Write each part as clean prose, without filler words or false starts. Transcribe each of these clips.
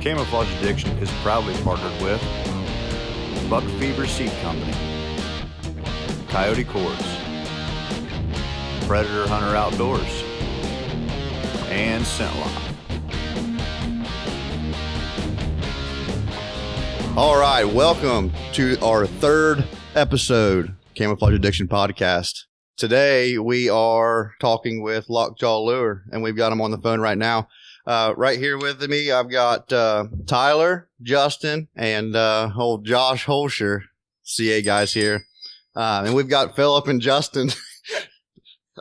Camouflage Addiction is proudly partnered with Buck Fever Seed Company, Coyote Cords, Predator Hunter Outdoors, and ScentLock. All right, welcome to our third episode, Camouflage Addiction Podcast. Today we are talking with Lockjaw Lure, and we've got them on the phone right now. Right here with me, I've got Tyler, Justin, and old Josh Holscher, CA guys here. And we've got Philip and Justin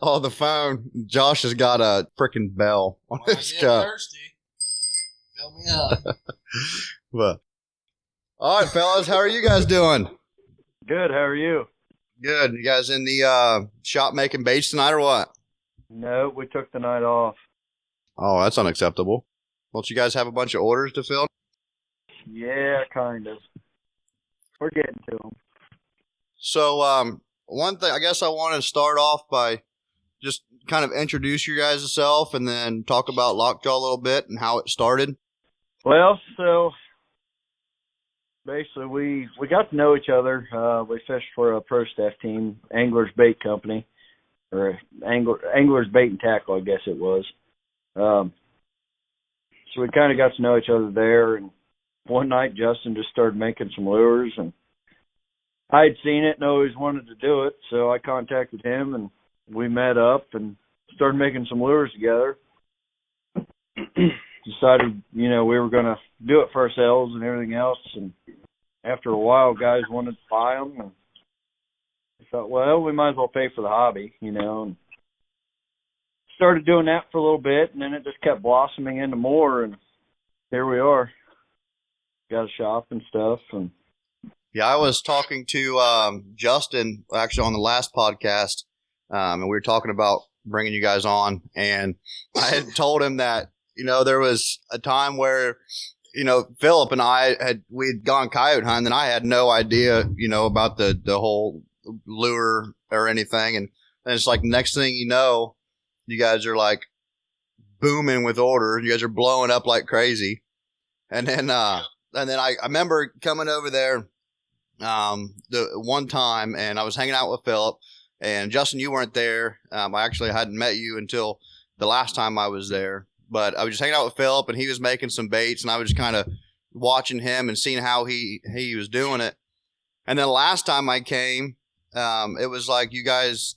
on the phone. Josh has got a freaking bell on his cup. Thirsty. Fill me up. But, all right, fellas, how are you guys doing? Good. How are you? Good. You guys in the shop making baits tonight or what? No, we took the night off. Oh, that's unacceptable. Don't you guys have a bunch of orders to fill? Yeah, kind of. We're getting to them. So, one thing, I guess I want to start off by just kind of introduce you guys yourself and then talk about Lockjaw a little bit and how it started. Well, so basically we got to know each other. We fished for a pro staff team, Anglers Bait Company, or Anglers Bait and Tackle, I guess it was. So we kind of got to know each other there, and one night Justin just started making some lures, and I had seen it and always wanted to do it, so I contacted him, and we met up and started making some lures together. Decided, we were going to do it for ourselves and everything else, and after a while, guys wanted to buy them, and I thought, well, we might as well pay for the hobby, and started doing that for a little bit, and then it just kept blossoming into more, and here we are. Got a shop and stuff. And yeah, I was talking to Justin actually on the last podcast, and we were talking about bringing you guys on, and I had told him that, there was a time where, Philip and we'd gone coyote hunting, and I had no idea, about the whole lure or anything, and it's like next thing you know, you guys are like booming with orders. You guys are blowing up like crazy. And then I remember coming over there the one time, and I was hanging out with Philip, and Justin, you weren't there. I actually hadn't met you until the last time I was there, but I was just hanging out with Philip, and he was making some baits, and I was just kind of watching him and seeing how he was doing it. And then last time I came, it was like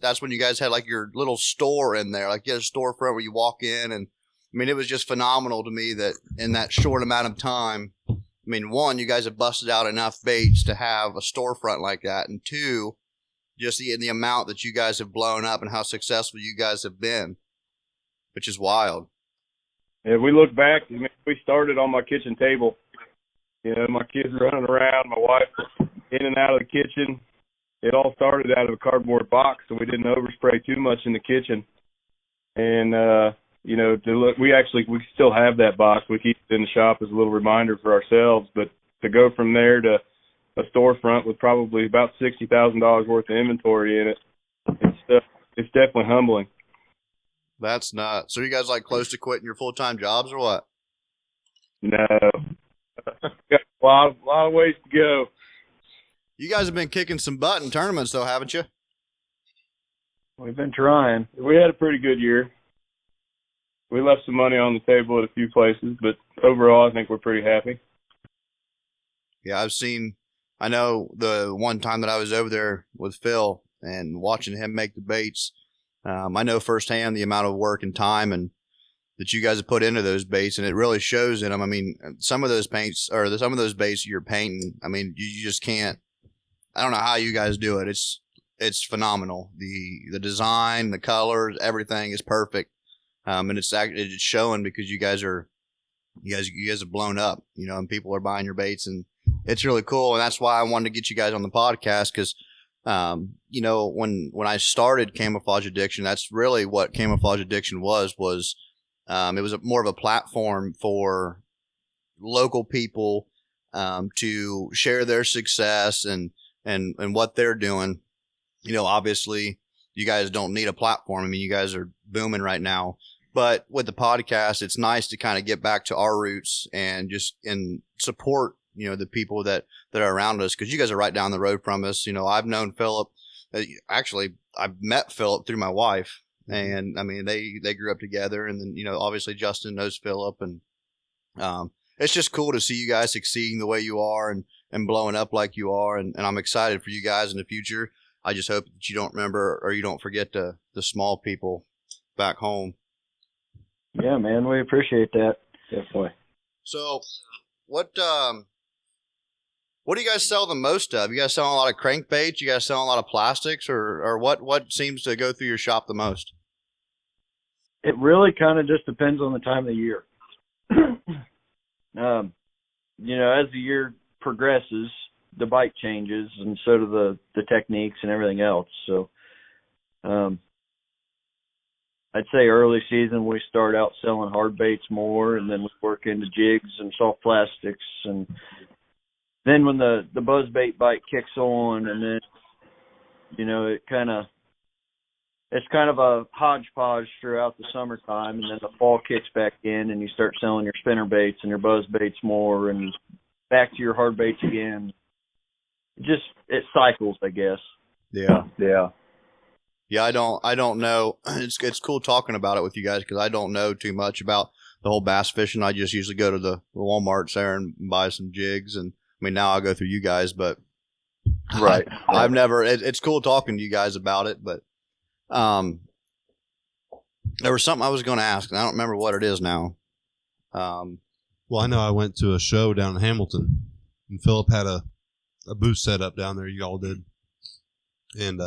that's when you guys had like your little store in there, like you had a storefront where you walk in, and I mean, it was just phenomenal to me that in that short amount of time, I mean, one, you guys have busted out enough baits to have a storefront like that, and two, just the amount that you guys have blown up and how successful you guys have been, which is wild. Yeah, we look back, we started on my kitchen table. My kids running around, my wife in and out of the kitchen. It all started out of a cardboard box, so we didn't overspray too much in the kitchen. And, we still have that box. We keep it in the shop as a little reminder for ourselves. But to go from there to a storefront with probably about $60,000 worth of inventory in it, it's definitely humbling. That's nuts. So you guys like close to quitting your full-time jobs or what? No. Got a lot of ways to go. You guys have been kicking some butt in tournaments, though, haven't you? we've been trying. We had a pretty good year. We left some money on the table at a few places, but overall, I think we're pretty happy. Yeah, I know the one time that I was over there with Phil and watching him make the baits, I know firsthand the amount of work and time and that you guys have put into those baits, and it really shows in them. I mean, some of those baits you're painting, I mean, you just can't. I don't know how you guys do it. It's phenomenal. The design, the colors, everything is perfect, and it's showing because you guys have blown up, and people are buying your baits, and it's really cool. And that's why I wanted to get you guys on the podcast because, when I started Camouflage Addiction, that's really what Camouflage Addiction was. It was more of a platform for local people to share their success and what they're doing. Obviously, you guys don't need a platform. I mean, you guys are booming right now. But with the podcast, it's nice to kind of get back to our roots and support, the people that are around us. Cause you guys are right down the road from us. I've known Philip. Actually, I've met Philip through my wife, and I mean, they grew up together, and then, obviously Justin knows Philip, and, it's just cool to see you guys succeeding the way you are and blowing up like you are. And I'm excited for you guys in the future. I just hope that you don't remember or you don't forget the small people back home. Yeah, man, we appreciate that. Definitely. So what do you guys sell the most of? You guys selling a lot of crankbaits? You guys selling a lot of plastics, or what seems to go through your shop the most? It really kind of just depends on the time of the year. As the year progresses, the bite changes, and so do the techniques and everything else. So, I'd say early season we start out selling hard baits more, and then we work into jigs and soft plastics, and then when the buzz bait bite kicks on, and then it's kind of a hodgepodge throughout the summertime, and then the fall kicks back in, and you start selling your spinner baits and your buzz baits more, and back to your hard baits again. It cycles, I guess. Yeah. Yeah. Yeah, I don't know. It's cool talking about it with you guys because I don't know too much about the whole bass fishing. I just usually go to the Walmarts there and buy some jigs, and I mean now I go through you guys, but right. I've never. It's cool talking to you guys about it, but there was something I was going to ask, and I don't remember what it is now. Well, I know I went to a show down in Hamilton, and Philip had a booth set up down there. You all did, and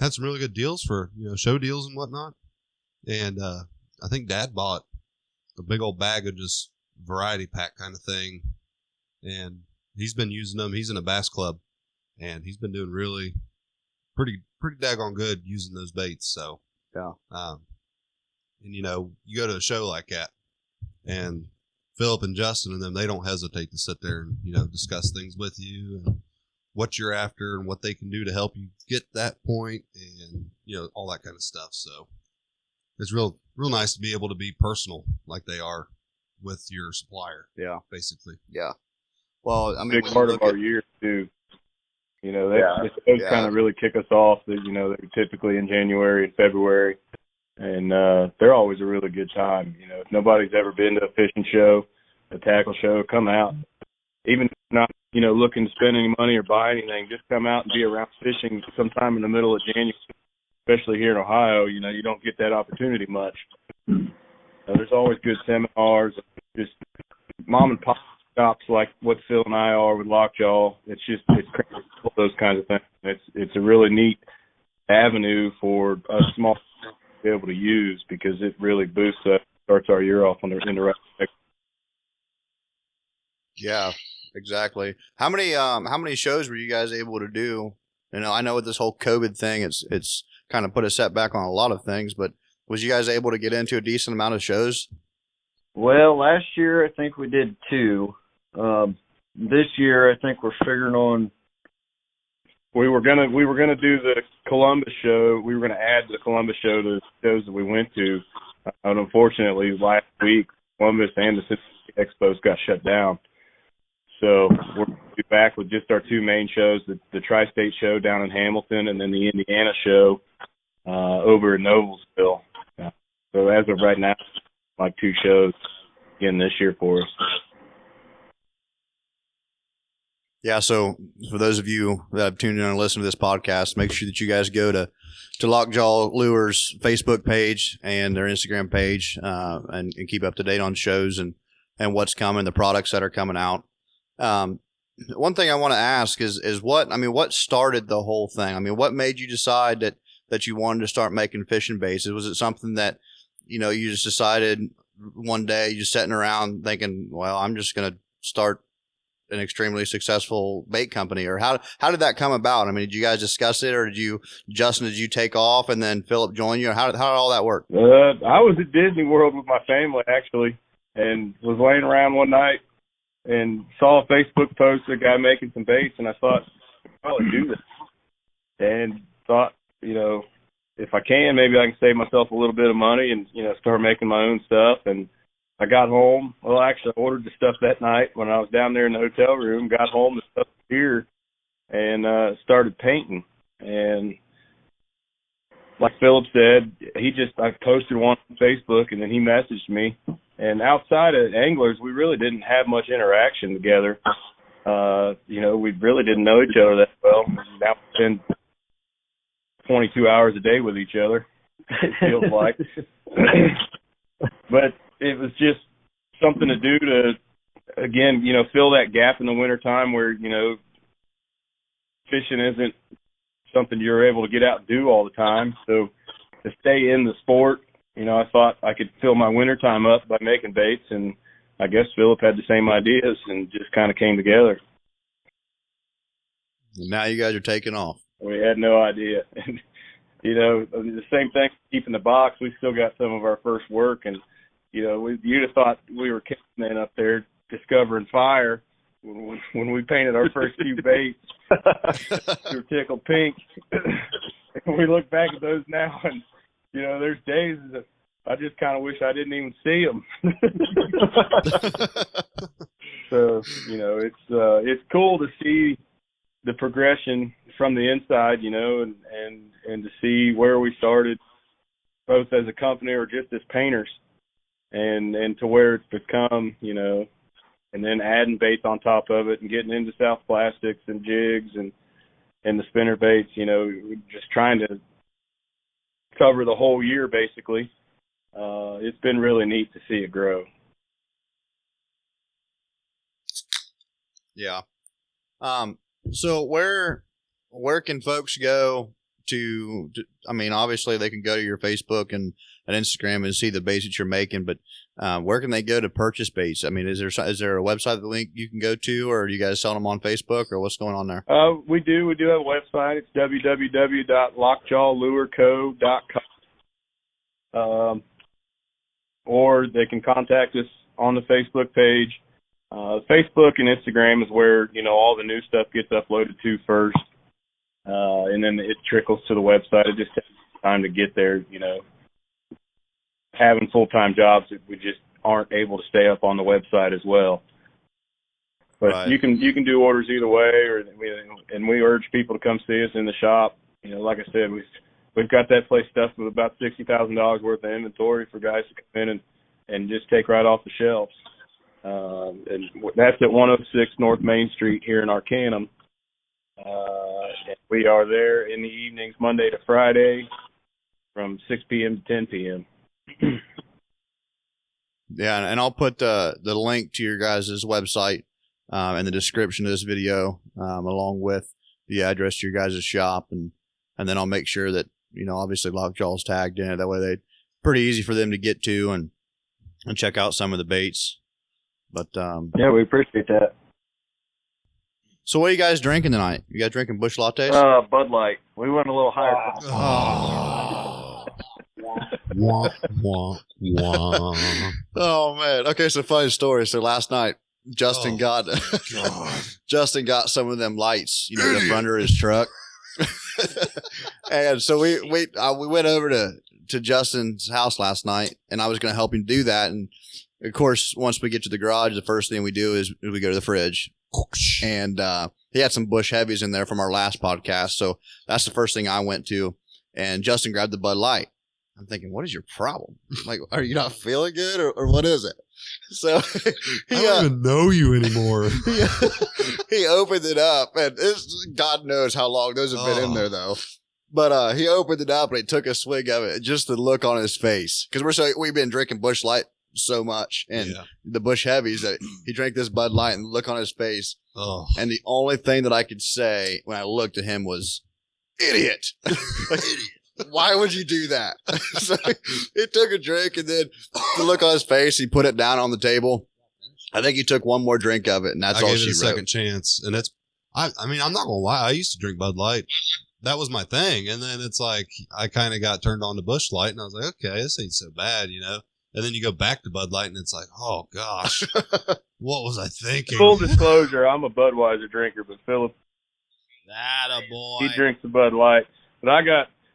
had some really good deals for show deals and whatnot. And I think Dad bought a big old bag of just variety pack kind of thing, and he's been using them. He's in a bass club, and he's been doing really pretty daggone good using those baits. So yeah, and you go to a show like that, and Philip and Justin and them, they don't hesitate to sit there and discuss things with you and what you're after and what they can do to help you get that point, and all that kind of stuff. So it's real nice to be able to be personal like they are with your supplier. Yeah, basically. Yeah. Well, I mean, big part of our year too. Those kind of really kick us off. They're typically in January and February, and they're always a really good time. If nobody's ever been to a fishing show, a tackle show, come out. Even if not, looking to spend any money or buy anything, just come out and be around fishing sometime in the middle of January, especially here in Ohio. You don't get that opportunity much. There's always good seminars, just mom and pop shops like what Phil and I are with Lockjaw. It's crazy, those kinds of things. It's a really neat avenue for us small to be able to use because it really boosts us, starts our year off in the right direction. Yeah, exactly. How many shows were you guys able to do? I know with this whole COVID thing, it's kind of put a setback on a lot of things, but was you guys able to get into a decent amount of shows? Well, last year I think we did 2. This year I think we're figuring on. We were gonna do the Columbus show. We were gonna add the Columbus show to the shows that we went to, and unfortunately last week Columbus and the Cincinnati Expos got shut down. So we're going to be back with just our 2 main shows, the Tri-State show down in Hamilton and then the Indiana show over in Noblesville. So as of right now, like 2 shows again this year for us. Yeah, so for those of you that have tuned in and listened to this podcast, make sure that you guys go to Lockjaw Lure's Facebook page and their Instagram page and keep up to date on shows and what's coming, the products that are coming out. One thing I want to ask is what started the whole thing? I mean, what made you decide that you wanted to start making fishing baits? Was it something that, you just decided one day you're sitting around thinking, well, I'm just going to start an extremely successful bait company, or how did that come about? I mean, did you guys discuss it, or did you take off and then Philip join you, or how did all that work? I was at Disney World with my family actually, and was laying around one night and saw a Facebook post of a guy making some baits, and I thought, I'll probably do this. And thought, if I can, maybe I can save myself a little bit of money and, start making my own stuff. And I got home. Well, actually, I ordered the stuff that night when I was down there in the hotel room, got home, the stuff was here, and started painting. And like Philip said, I posted one on Facebook, and then he messaged me. And outside of anglers, we really didn't have much interaction together. We really didn't know each other that well. Now we spend 22 hours a day with each other, it feels like. But it was just something to do to, again, fill that gap in the wintertime where, fishing isn't something you're able to get out and do all the time. So to stay in the sport, I thought I could fill my wintertime up by making baits, and I guess Philip had the same ideas and just kind of came together. And now you guys are taking off. We had no idea. And, the same thing, keeping the box, we still got some of our first work, and, you'd have thought we were cavemen up there discovering fire when we painted our first few baits. We were tickled pink. And we look back at those now, and, there's days that I just kind of wish I didn't even see them. So, it's cool to see the progression from the inside, and to see where we started, both as a company or just as painters, and to where it's become, and then adding baits on top of it and getting into South Plastics and jigs and the spinner baits, just trying to cover the whole year basically. It's been really neat to see it grow. Yeah. So where can folks go to obviously they can go to your Facebook and Instagram and see the baits that you're making, but where can they go to purchase baits? Is there a website, the link you can go to, or do you guys sell them on Facebook, or what's going on there? We do have a website. It's www.lockjawlureco.com. Or they can contact us on the Facebook page. Facebook and Instagram is where, all the new stuff gets uploaded to first. And then it trickles to the website. It just takes time to get there, having full-time jobs, we just aren't able to stay up on the website as well. But right. You can do orders either way, and we urge people to come see us in the shop. Like I said, we've got that place stuffed with about $60,000 worth of inventory for guys to come in and just take right off the shelves. And that's at 106 North Main Street here in Arcanum. And we are there in the evenings, Monday to Friday, from 6 p.m. to 10 p.m. Yeah, and I'll put the link to your guys' website in the description of this video, along with the address to your guys' shop, and then I'll make sure that obviously Lockjaw's tagged in it. That way, they pretty easy for them to get to and check out some of the baits. But yeah, we appreciate that. So what are you guys drinking tonight? You guys drinking Busch Lattes? Bud Light. We went a little higher. Wah, wah, wah. Oh man. Okay, so funny story. So last night Justin got some of them lights, the front of his truck. And so we went over to Justin's house last night, and I was going to help him do that. And of course, once we get to the garage, the first thing we do is we go to the fridge. And he had some Busch Heavies in there from our last podcast. So that's the first thing I went to. And Justin grabbed the Bud Light. I'm thinking, what is your problem? Like, are you not feeling good, or what is it? So I don't even know you anymore. He opened it up, and God knows how long those have been in there, though. But he opened it up, and he took a swig of it. Just the look on his face, because we've been drinking Busch Light so much, and the Busch Heavies, that he drank this Bud Light, and the look on his face. Oh. And the only thing that I could say when I looked at him was, "Idiot." Idiot. Why would you do that? So he took a drink, and then the look on his face, he put it down on the table. I think he took one more drink of it, and that's all she wrote. I gave it a second chance, and I'm not gonna lie. I used to drink Bud Light. That was my thing, and then it's like I kind of got turned on to Busch Light, and I was like, okay, this ain't so bad, And then you go back to Bud Light, and it's like, oh gosh, what was I thinking? Full disclosure, I'm a Budweiser drinker, but Philip, that a boy, he drinks the Bud Light. But I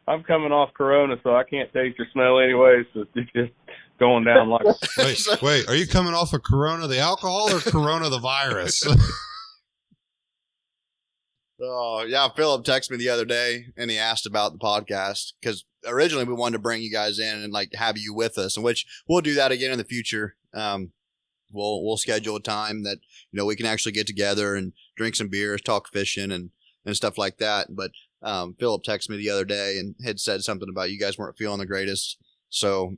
I'm coming off Corona, so I can't taste or smell anyway. So it's just going down like. Wait, are you coming off of Corona the alcohol or Corona the virus? Oh, yeah. Philip texted me the other day and he asked about the podcast because originally we wanted to bring you guys in and like have you with us, and which we'll do that again in the future. We'll schedule a time that, you know, we can actually get together and drink some beers, talk fishing and stuff like that. But Philip texted me the other day and had said something about you guys weren't feeling the greatest. So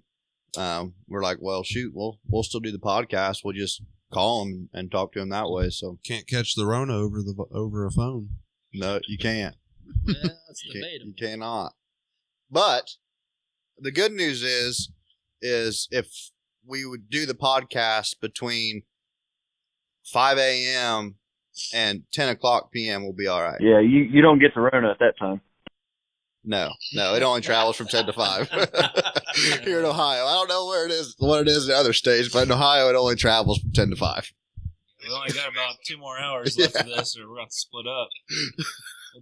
we're like, well, shoot, we'll still do the podcast. We'll just call him and talk to him that way. So can't catch the Rona over a phone. No, you can't. Well, that's debatable. You cannot. But the good news is if we would do the podcast between 5 a.m. and 10 o'clock p.m., we'll be all right. Yeah, you don't get the Rona at that time. No, it only travels from 10 to 5 here in Ohio. I don't know what it is in other states, but in Ohio, it only travels from 10 to 5. We only got about 2 more hours left of this, or we're going to split up.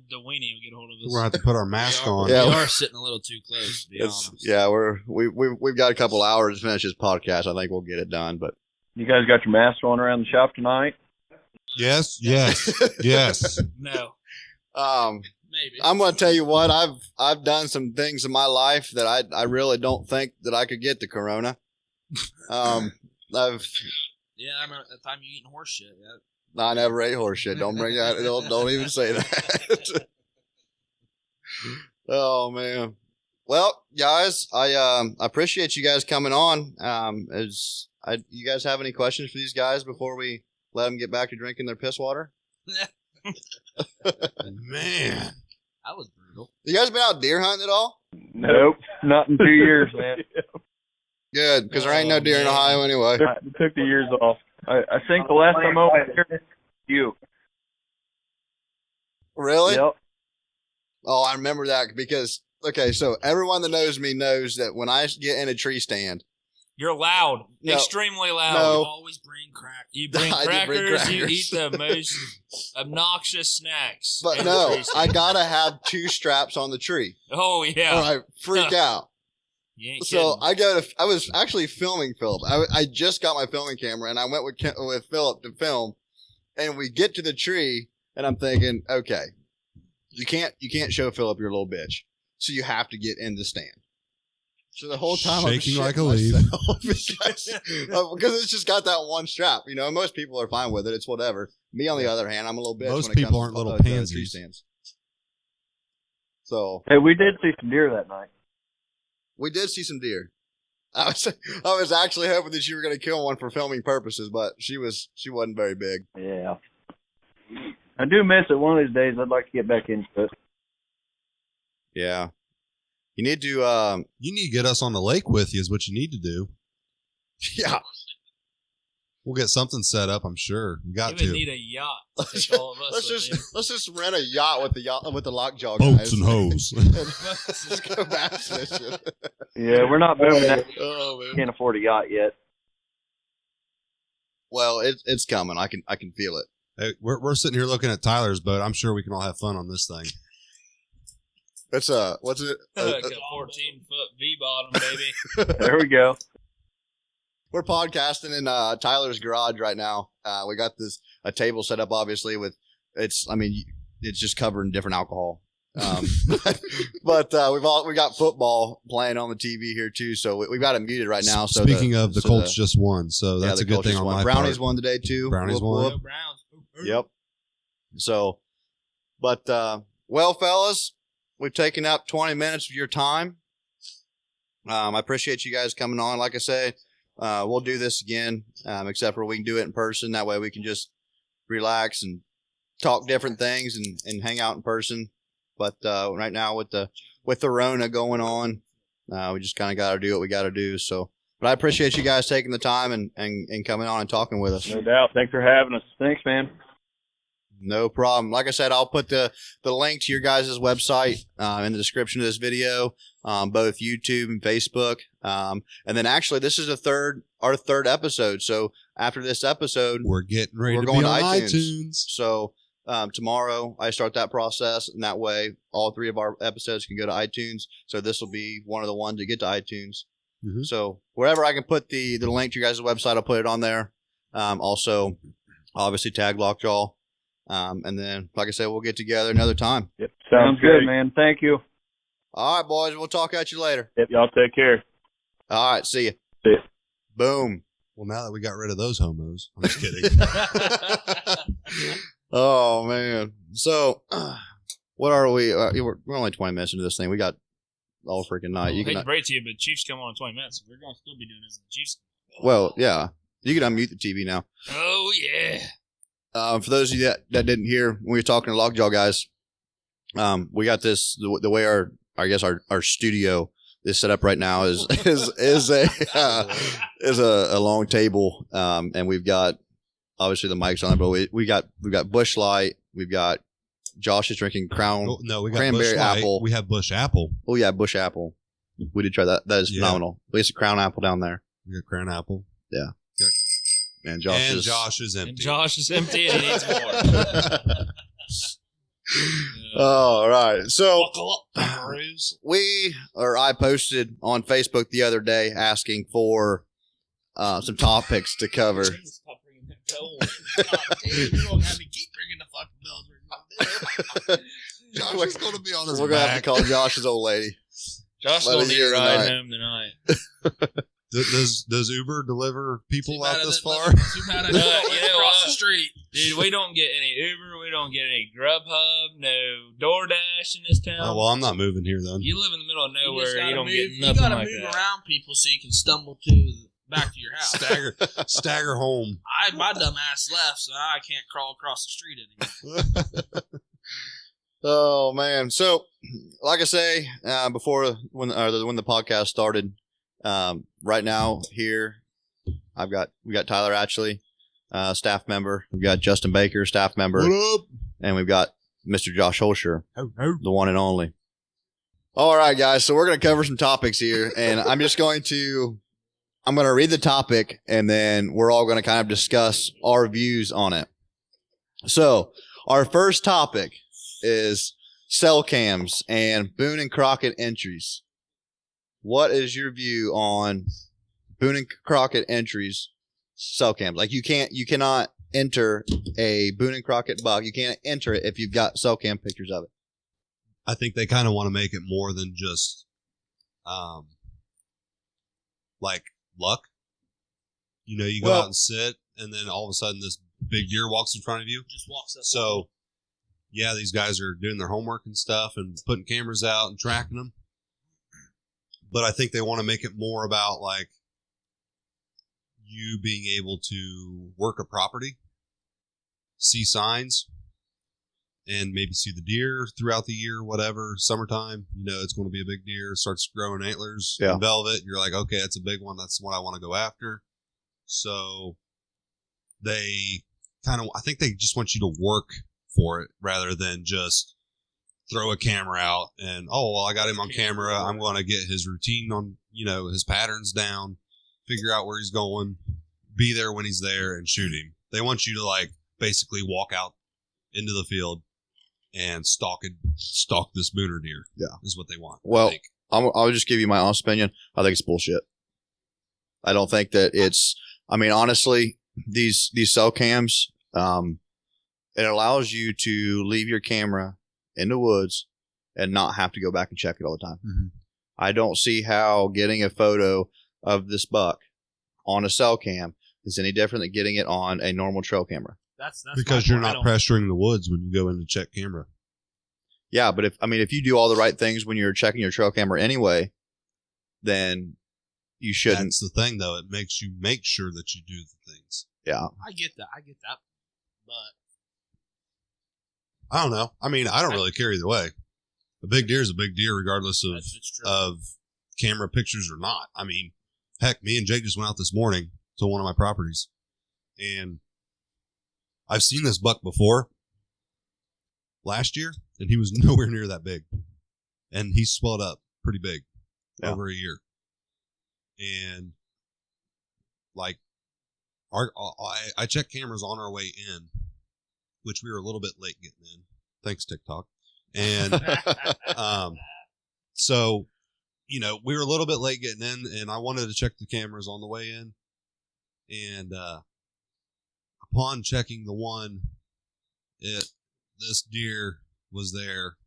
The weenie will get hold of us. We're going to have to put our mask on. Yeah. We are sitting a little too close, to be honest. Yeah, we've got a couple hours to finish this podcast. I think we'll get it done. But You guys got your masks on around the shop tonight? Yes. No. Maybe. I'm going to tell you what, I've done some things in my life that I really don't think that I could get the corona. Yeah, I remember that time you eating horse shit. Yeah. I never ate horse shit. Don't bring that. Don't even say that. Oh man. Well, guys, I appreciate you guys coming on. You guys have any questions for these guys before we let them get back to drinking their piss water? Man, That was brutal. You guys been out deer hunting at all? Nope, not in 2 years, man. Good, because there ain't no deer in Ohio anyway. I took the years off. I think the last time I was here, you. Really? Yep. Oh, I remember that because, okay, so everyone that knows me knows that when I get in a tree stand, You're loud. No. Extremely loud. No. You always bring crack. You bring I do bring crackers. You crackers. eat the most obnoxious snacks. but in the no, tree stand. I gotta have 2 straps on the tree Oh, yeah. or I freak out. You ain't So kidding. I was actually filming Philip. I just got my filming camera and I went with Philip to film, and we get to the tree and I'm thinking, okay, you can't show Philip your little bitch, so you have to get in the stand. So the whole time Shaking I'm like a shitting leaf. myself because it's just got that one strap. You know, most people are fine with it. It's whatever. Me on the other hand, I'm a little bitch. Most when it people comes aren't to, little tree pansies. stands. So Hey, we did see some deer that night. we did see some deer. I was actually hoping that you were going to kill one for filming purposes, but she wasn't very big. Yeah. I do miss it. One of these days, I'd like to get back into it. Yeah, you need to. You need to get us on the lake with you is what you need to do. Yeah, We'll get something set up, I'm sure. We got You would to. need a yacht to take all of us with you. let's just rent a yacht with the Lockjaw Boats guys. and hoes. Let's just go bass fishing. Yeah, we're not moving that. Oh man. Can't afford a yacht yet. Well, it's coming. I can feel it. Hey, we're sitting here looking at Tyler's boat. I'm sure we can all have fun on this thing. It's what's it? Like a 14-foot V-bottom, baby. There we go. We're podcasting in Tyler's garage right now. We got a table set up, obviously with it's just covered in different alcohol. But we got football playing on the TV here too, so we've got it muted right now. So Speaking of, the Colts just won, so that's the a good Colts thing just on won. my Brownies part. won today too. Brownies Whoop, won. whoop. Go Browns. Yep. So, but well, fellas, we've taken up 20 minutes of your time. I appreciate you guys coming on. Like I say, we'll do this again, except for we can do it in person. That way we can just relax and talk different things and hang out in person. But right now with the Rona going on, we just kind of got to do what we got to do. So, but I appreciate you guys taking the time and coming on and talking with us. No doubt. Thanks for having us. Thanks, man. No problem. Like I said, I'll put the link to your guys' website in the description of this video, both YouTube and Facebook. And then actually, this is our third episode. So after this episode, We're getting ready we're to going be to on iTunes. iTunes. So tomorrow I start that process, and that way all 3 of our episodes can go to iTunes. So this will be one of the ones that get to iTunes. Mm-hmm. So wherever I can put the link to your guys' website, I'll put it on there. Also, obviously tag Lockjaw. And then, like I said, we'll get together another time. Yep. Sounds good, man. Thank you. All right, boys. We'll talk at you later. Yep. Y'all take care. All right. See you. See ya. Boom. Well, now that we got rid of those homos, I'm just kidding. Oh, man. So, what are we? We're only 20 minutes into this thing. We got all freaking night. I hate to break it to you, but Chiefs come on in 20 minutes. We're going to still be doing this. Chiefs. Well, yeah. You can unmute the TV now. Oh, yeah. For those of you that didn't hear, when we were talking to Lockjaw guys, we got this, the way our studio is set up right now is a long table. And we've got obviously the mics on it, but we got Bush Light. We've got Josh is drinking Crown. Oh, no, we got cranberry Bush Light. apple. We have Bush Apple. Oh yeah, Bush Apple. We did try that. That is phenomenal. We got Crown Apple down there. We got Crown Apple. Yeah. Got, and Josh is empty. And Josh is empty and he needs more. All right. So Buckle up, Bruce. I posted on Facebook the other day asking for some topics to cover. Stop bringing that bell. God damn, you don't have me keep bringing the fucking bells. Josh is going to be on his We're gonna have to back. call Josh's old lady. Josh Let will us need hear a ride tonight. home tonight. Does Uber deliver people out this far? Too bad I You know across what? the street. Dude, we don't get any Uber. We don't get any Grubhub. No DoorDash in this town. Oh, well, I'm not moving here then. You live in the middle of You nowhere. just You, gotta don't move, get you nothing gotta like move that. around people so you can stumble back to your house. Stagger home. My dumb ass left, so I can't crawl across the street anymore. Oh man! So, like I say, before when the podcast started, right now here, we got Tyler Atchley, staff member. We've got Justin Baker, staff member, What up? and we've got Mr. Josh Holscher, Ho, ho. the one and only. All right, guys. So we're going to cover some topics here, and I'm going to read the topic, and then we're all going to kind of discuss our views on it. So, our first topic is cell cams and Boone and Crockett entries. What is your view on Boone and Crockett entries, cell cams? Like you cannot enter a Boone and Crockett buck. You can't enter it if you've got cell cam pictures of it. I think they kind of want to make it more than just, like luck. You know, you go out and sit, and then all of a sudden this big deer walks in front of you. Just walks up. So, yeah, these guys are doing their homework and stuff and putting cameras out and tracking them. But I think they want to make it more about, like, you being able to work a property, see signs, and maybe see the deer throughout the year, whatever. Summertime, you know, it's going to be a big deer, starts growing antlers and velvet. You're like, okay, that's a big one. That's what I want to go after. So they I think they just want you to work for it rather than just throw a camera out and, oh, well, I got him on camera. I'm going to get his routine on, you know, his patterns down, figure out where he's going, be there when he's there and shoot him. They want you to, like, basically walk out into the field and stalk this booner deer. Yeah. Is what they want. Well, I'll just give you my honest opinion. I think it's bullshit. I don't think that honestly, these cell cams, it allows you to leave your camera in the woods and not have to go back and check it all the time. Mm-hmm. I don't see how getting a photo of this buck on a cell cam is any different than getting it on a normal trail camera. That's because you're not pressuring the woods when you go in to check camera. Yeah, but if you do all the right things when you're checking your trail camera anyway, then you shouldn't. That's the thing, though. It makes you make sure that you do the things. Yeah. I get that. But I don't know. I mean, I don't really care either way. A big deer is a big deer regardless of camera pictures or not. I mean, heck, me and Jake just went out this morning to one of my properties, and I've seen this buck before last year, and he was nowhere near that big. And he swelled up pretty big over a year. And, like, I check cameras on our way in which we were a little bit late getting in. Thanks, TikTok. And so, we were a little bit late getting in, and I wanted to check the cameras on the way in. And upon checking the one, this deer was there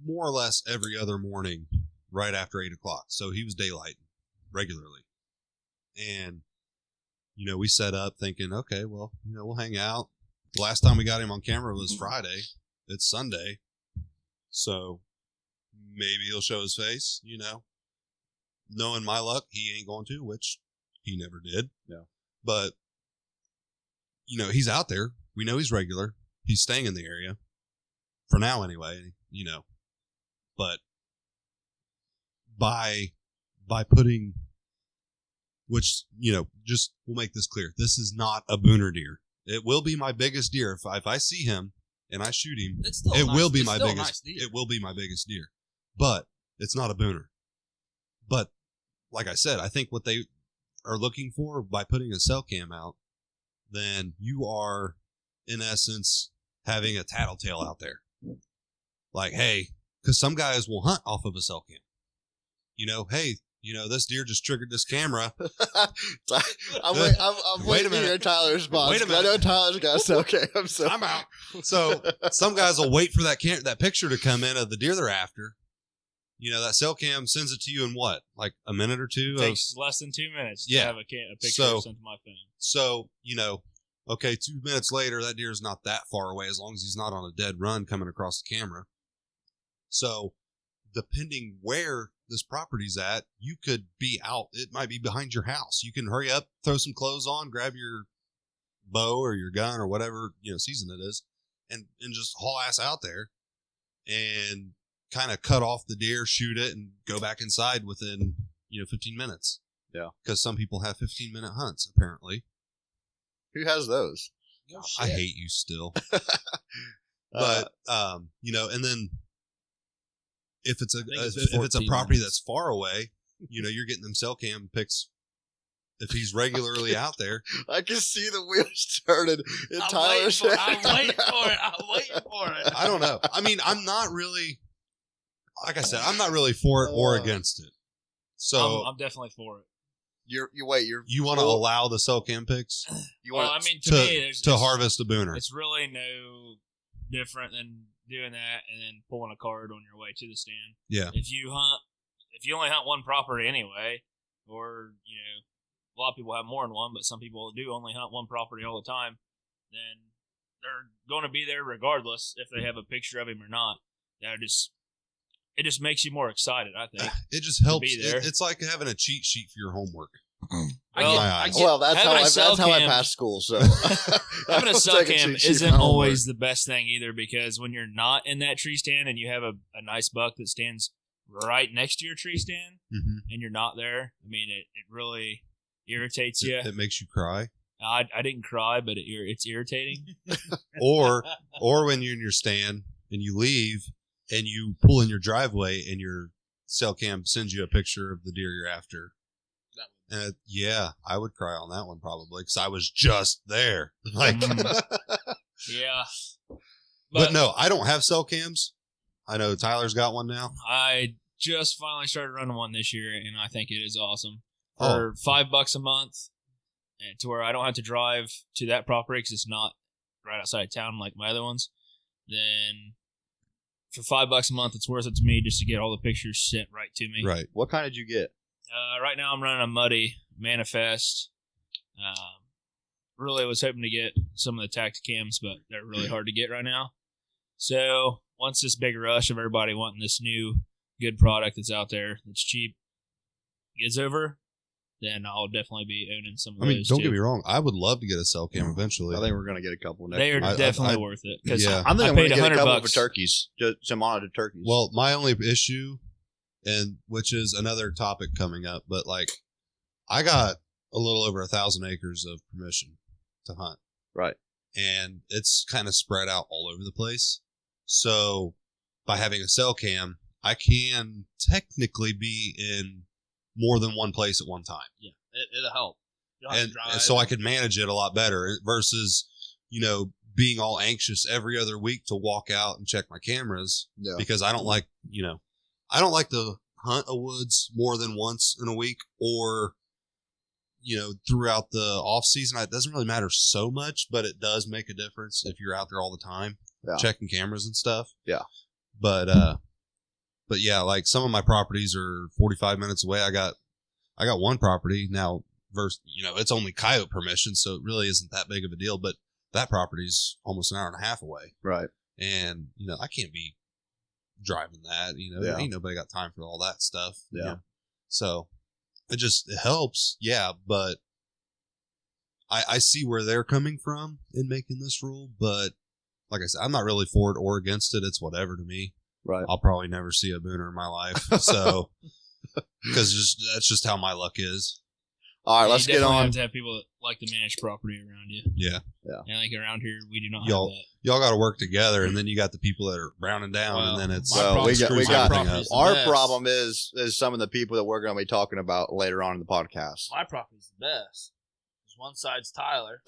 more or less every other morning right after 8 o'clock. So he was daylighting regularly. And, we set up thinking, okay, well, we'll hang out. The last time we got him on camera was Friday. It's Sunday. So maybe he'll show his face, Knowing my luck, he ain't going to, which he never did. Yeah. But, he's out there. We know he's regular. He's staying in the area. For now, anyway, But by putting, which, just we'll make this clear. This is not a booner deer. It will be my biggest deer. If I see him and I shoot him, it will be my biggest. It will be my biggest deer. But it's not a booner. But like I said, I think what they are looking for by putting a cell cam out, then you are in essence having a tattletale out there. Like, hey, because some guys will hunt off of a cell cam. Hey, this deer just triggered this camera. I'm waiting to hear Tyler's response. Wait a minute. I know Tyler's got a cell cam. So I'm out. So some guys will wait for that picture to come in of the deer they're after. That cell cam sends it to you in what? Like a minute or two? It takes less than 2 minutes to have a picture sent to my phone. So, okay, 2 minutes later, that deer's not that far away as long as he's not on a dead run coming across the camera. So, depending where this property's at, you could be out. It might be behind your house. You can hurry up, throw some clothes on, grab your bow or your gun or whatever, season it is, and just haul ass out there and kind of cut off the deer, shoot it, and go back inside within, 15 minutes. Yeah. Because some people have 15-minute hunts, apparently. who has those? No I shit. hate you still. But, and then if it's a property that's far away, you're getting them cell cam pics if he's regularly out there. I can see the wheels turning in Tyler's head. I'm waiting for it. I don't know. I mean, I'm not really, like I said, I'm not really for it or against it. So I'm definitely for it. You want to allow the cell cam pics You want to me, to harvest a booner. It's really no different than doing that and then pulling a card on your way to the stand. Yeah. If you only hunt one property anyway, or a lot of people have more than one, but some people do only hunt one property all the time, then they're going to be there regardless if they have a picture of him or not. It just makes you more excited, I think. It just helps. Be there. It's like having a cheat sheet for your homework. Well, that's how I passed school. So having a cell cam isn't always the best thing either, because when you're not in that tree stand and you have a nice buck that stands right next to your tree stand, and you're not there, I mean, it really irritates you. It makes you cry. I didn't cry, but it's irritating. or when you're in your stand and you leave and you pull in your driveway and your cell cam sends you a picture of the deer you're after. Yeah, I would cry on that one probably because I was just there. Yeah. But no, I don't have cell cams. I know Tyler's got one now. I just finally started running one this year, and I think it is awesome. For $5 a month, and to where I don't have to drive to that property because it's not right outside of town like my other ones, then for $5 a month, it's worth it to me just to get all the pictures sent right to me. Right. What kind did you get? Right now, I'm running a Muddy Manifest. Really was hoping to get some of the Tacticams, but they're really hard to get right now. So once this big rush of everybody wanting this new good product that's out there that's cheap gets over, then I'll definitely be owning some of those. I mean, don't get me wrong. I would love to get a cell cam eventually. I think we're going to get a couple next They are year. definitely worth it. Because yeah. I'm I going paid to get a couple $100 for turkeys, some monitored turkeys. Well, my only issue, and which is another topic coming up, but like I got a little over 1,000 acres of permission to hunt. Right. And it's kind of spread out all over the place. So by having a cell cam, I can technically be in more than one place at one time. Yeah, it'll help. And so I could manage it a lot better versus, being all anxious every other week to walk out and check my cameras because I don't like, I don't like to hunt a woods more than once in a week or, throughout the off season. It doesn't really matter so much, but it does make a difference if you're out there all the time checking cameras and stuff. Yeah. But yeah, like some of my properties are 45 minutes away. I got one property now versus, it's only coyote permission. So it really isn't that big of a deal, but that property's almost an hour and a half away. Right. And, I can't be driving that, ain't nobody got time for all that stuff. Yeah. So it helps. Yeah. But I see where they're coming from in making this rule, but like I said, I'm not really for it or against it. It's whatever to me. Right. I'll probably never see a booner in my life. So, because that's just how my luck is. All right, let's get on. Have to have people that like to manage property around you. Yeah. And like around here, we do not Y'all, have that. y'all got to work together, and then you got the people that are rounding down, and then it's we got our best. problem is some of the people that we're going to be talking about later on in the podcast. My property's the best. One side's Tyler,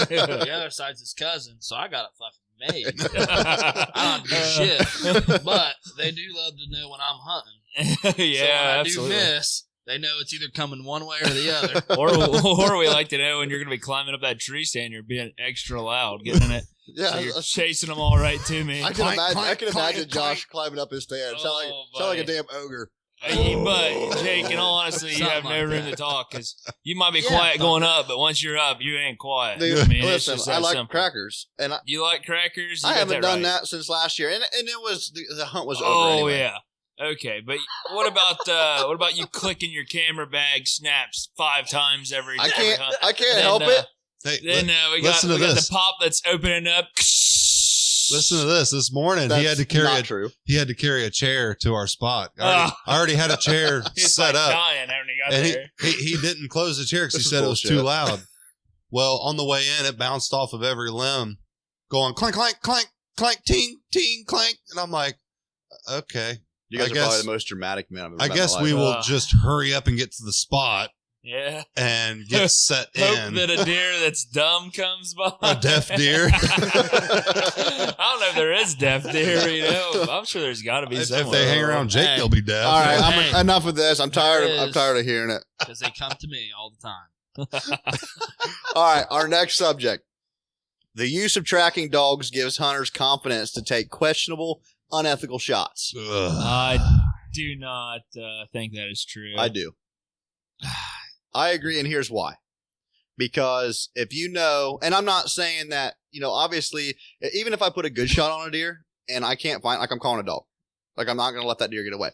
the other side's his cousin, so I got it fucking made. I don't do shit, but they do love to know when I'm hunting. Yeah, so when absolutely. I do miss, they know it's either coming one way or the other. or we like to know when you're going to be climbing up that tree stand, you're being extra loud, getting in it. Yeah, So you're chasing them all right to me. I can imagine Josh climbing up his stand. Sound like a damn ogre. But Jake, in all honesty, you have no room to talk because you might be quiet going up, but once you're up, you ain't quiet. Dude, I mean, it's listen, just I that like simple. crackers, and You like crackers? I haven't done right. that since last year, and it was the hunt was over. Oh anyway. yeah, okay. But what about you clicking your camera bag snaps 5 times every? I hunt? can't Then, help it. Hey, Then we got the pop that's opening up. listen to this. This morning That's he had to carry not true. He had to carry a chair to our spot. I already had a chair He's set like up, dying when he got and there. he didn't close the chair because he This is said it was bullshit. too loud. Well, on the way in, it bounced off of every limb, going clank, clank, clank, clank, ting, ting, clank, and I'm like, okay. You guys I are guess- probably the most dramatic men I've ever I met guess in my we life. will just hurry up and get to the spot Yeah. and get set Hope in. that a deer that's dumb comes by. A deaf deer. I don't know if there is deaf deer, I'm sure there's got to be If somewhere. they hang around Jake, Hey. they'll be deaf. All right, Hey. enough of this. I'm tired. There I'm is. tired of hearing it. Because they come to me all the time. All right, our next subject. The use of tracking dogs gives hunters confidence to take questionable, unethical shots. Ugh. I do not think that is true. I do. I agree, and here's why. Because if you know, and I'm not saying that, obviously, even if I put a good shot on a deer and I can't find, like I'm calling a dog, like I'm not going to let that deer get away.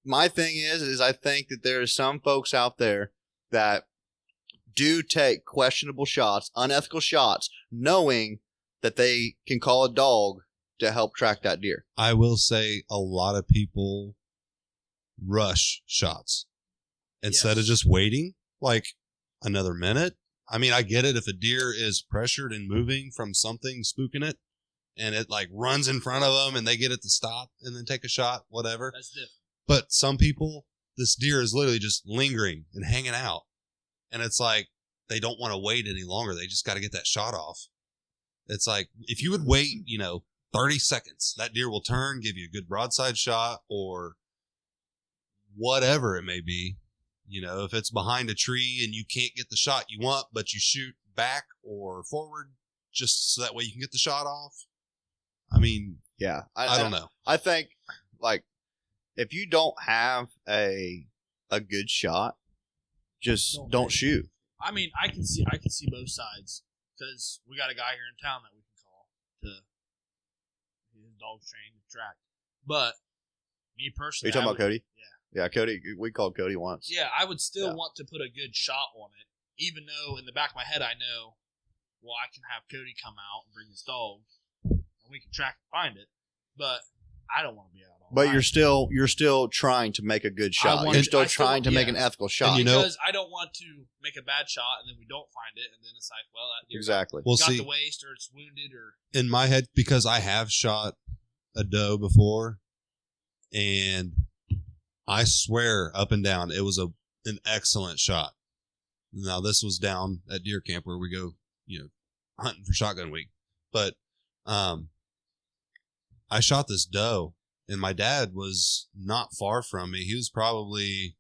My thing is I think that there are some folks out there that do take questionable shots, unethical shots, knowing that they can call a dog to help track that deer. I will say a lot of people rush shots instead of Yes. just waiting like another minute. I mean, I get it if a deer is pressured and moving from something spooking it and it like runs in front of them and they get it to stop and then take a shot, whatever. That's different. But some people, this deer is literally just lingering and hanging out. And it's like they don't want to wait any longer. They just got to get that shot off. It's like if you would wait, 30 seconds, that deer will turn, give you a good broadside shot or whatever it may be. If it's behind a tree and you can't get the shot you want, but you shoot back or forward just so that way you can get the shot off. I mean, Yeah. I don't know. I think, like, if you don't have a good shot, just don't shoot. I mean, I can see both sides because we got a guy here in town that we can call to his dog's trained to track. But me Are personally, you talking about Cody? Yeah. Yeah, Cody. We called Cody once. Yeah, I would still Yeah. want to put a good shot on it, even though in the back of my head I know, well, I can have Cody come out and bring his dog, and we can track and find it. But I don't want to be out all But night. you're still trying to make a good shot. want You're to- still I still- trying to make an yeah. ethical shot. because I don't want to make a bad shot and then we don't find it, and then it's like, well, that deer Exactly. We'll got see. the waist or it's wounded or In my head, because I have shot a doe before, and I swear up and down it was an excellent shot. Now this was down at deer camp where we go, hunting for shotgun week. But I shot this doe, and my dad was not far from me. He was probably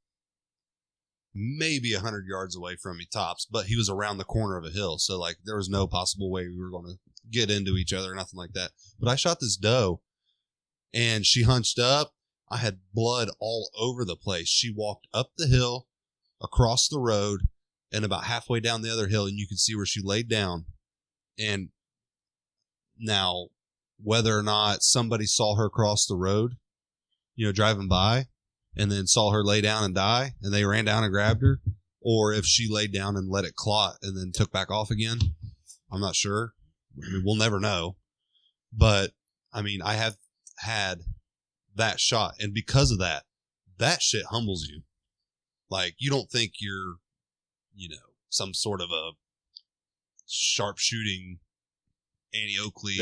maybe 100 yards away from me tops, but he was around the corner of a hill. So like there was no possible way we were going to get into each other or nothing like that. But I shot this doe and she hunched up. I had blood all over the place. She walked up the hill, across the road, and about halfway down the other hill, and you could see where she laid down. And now, whether or not somebody saw her cross the road, driving by, and then saw her lay down and die, and they ran down and grabbed her, or if she laid down and let it clot and then took back off again, I'm not sure. I mean, we'll never know. But, I mean, I have had that shot, and because of that shit humbles you. Like, you don't think you're, some sort of a sharpshooting Annie Oakley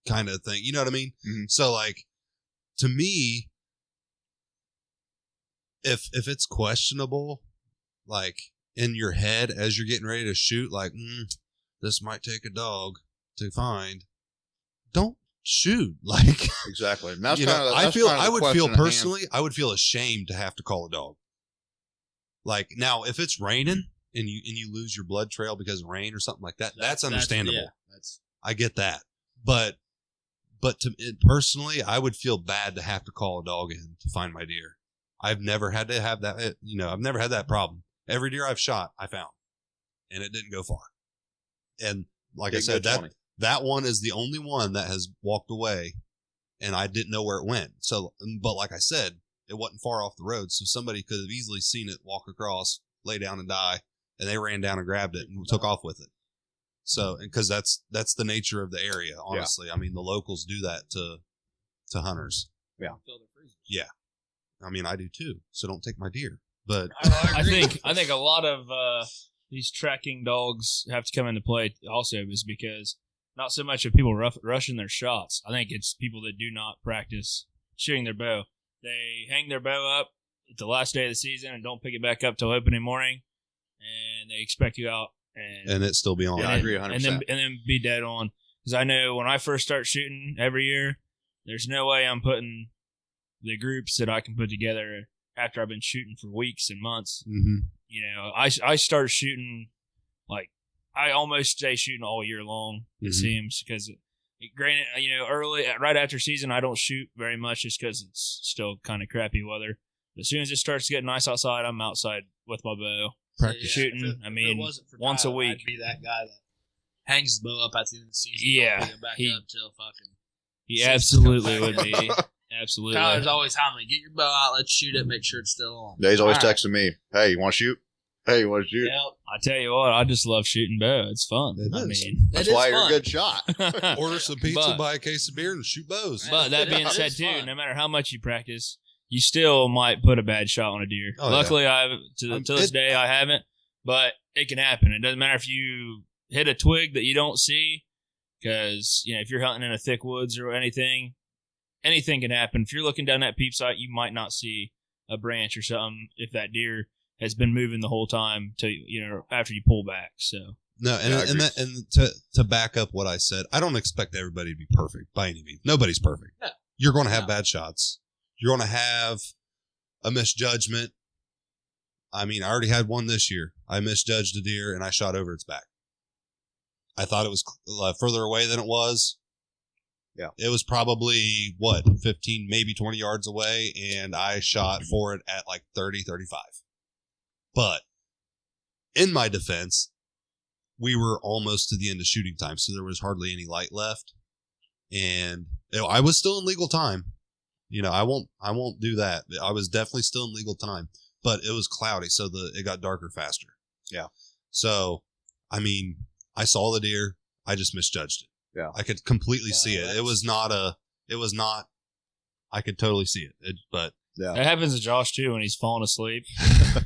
kind of thing. You know what I mean? Mm-hmm. So, like, to me, if it's questionable, like, in your head as you're getting ready to shoot, like, this might take a dog to find, don't shoot. Like, exactly. And that's I would feel personally, I would feel ashamed to have to call a dog. Like, now, if it's raining and you lose your blood trail because of rain or something like that, that's understandable. I get that. But personally, I would feel bad to have to call a dog in to find my deer. I've never had to have that, I've never had that problem. Every deer I've shot, I found. And it didn't go far. And like I said, that one is the only one that has walked away, and I didn't know where it went. So, but like I said, it wasn't far off the road, so somebody could have easily seen it walk across, lay down and die, and they ran down and grabbed it and took off with it. So, because that's the nature of the area, honestly. I mean, the locals do that to hunters. Yeah. Yeah. I mean, I do too. So don't take my deer. But I think a lot of these tracking dogs have to come into play also, is because not so much of people rushing their shots. I think it's people that do not practice shooting their bow. They hang their bow up at the last day of the season and don't pick it back up till opening morning, and they expect you out and it still be on. Yeah, I agree 100%. And then be dead on. Because I know when I first start shooting every year, there's no way I'm putting the groups that I can put together after I've been shooting for weeks and months. Mm-hmm. I start shooting, like, I almost stay shooting all year long, it seems, because granted, early, right after season, I don't shoot very much just because it's still kind of crappy weather. But as soon as it starts to get nice outside, I'm outside with my bow. Practice shooting. Once a week. I'd be that guy that hangs the bow up at the end of the season. Yeah. Don't pick it back up till fucking. He absolutely would be. Absolutely. Tyler's always telling me, get your bow out, let's shoot it, make sure it's still on. Dave's always texting me, hey, you want to shoot? Hey, you want to shoot? Yep. I tell you what, I just love shooting bow. It's fun. That's why you're a good shot. Order some pizza, buy a case of beer, and shoot bows. But that being said, too, no matter how much you practice, you still might put a bad shot on a deer. Oh, luckily, to this day, I haven't, but it can happen. It doesn't matter if you hit a twig that you don't see, because if you're hunting in a thick woods or anything can happen. If you're looking down that peep sight, you might not see a branch or something if that deer has been moving the whole time to after you pull back. So no, and to back up what I said, I don't expect everybody to be perfect by any means. Nobody's perfect. No. You're going to have bad shots. You're going to have a misjudgment. I mean, I already had one this year. I misjudged a deer and I shot over its back. I thought it was further away than it was. Yeah. It was probably, 15, maybe 20 yards away, and I shot for it at like 30, 35. But in my defense, we were almost to the end of shooting time, so there was hardly any light left. And I was still in legal time. I won't do that. I was definitely still in legal time, but it was cloudy, so it got darker faster. Yeah. So, I mean, I saw the deer. I just misjudged it. Yeah. I could completely see it. It was not, I could totally see it. But yeah. That happens to Josh too when he's falling asleep.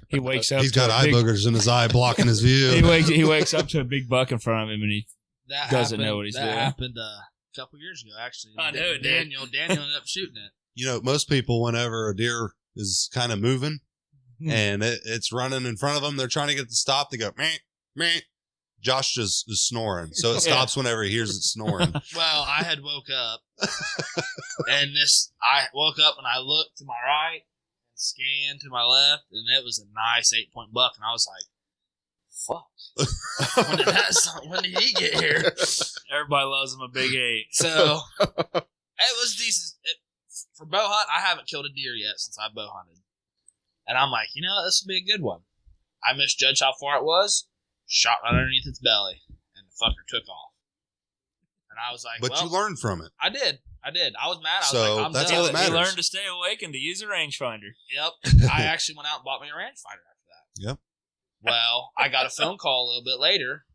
He wakes up. He's got eye boogers in his eye blocking his view. He wakes up to a big buck in front of him and he doesn't know what he's doing. That happened a couple years ago, actually. I know it did. Daniel ended up shooting it. Most people, whenever a deer is kind of moving and it's running in front of them, they're trying to get it to stop. They go, meh, meh. Josh is snoring, so it stops whenever he hears it snoring. Well, I had woke up, and I woke up and I looked to my right and scanned to my left, and it was a nice 8-point buck, and I was like, "Fuck! When did he get here?" Everybody loves him a big 8. So it was decent for bow hunt. I haven't killed a deer yet since I bow hunted, and I'm like, this will be a good one. I misjudged how far it was. Shot right underneath its belly, and the fucker took off. And I was like, but you learned from it. I did. I was mad. I was So like, I'm that's done. all that matters. He learned to stay awake and to use a rangefinder. Yep. I actually went out and bought me a rangefinder after that. Yep. Well, I got a phone call a little bit later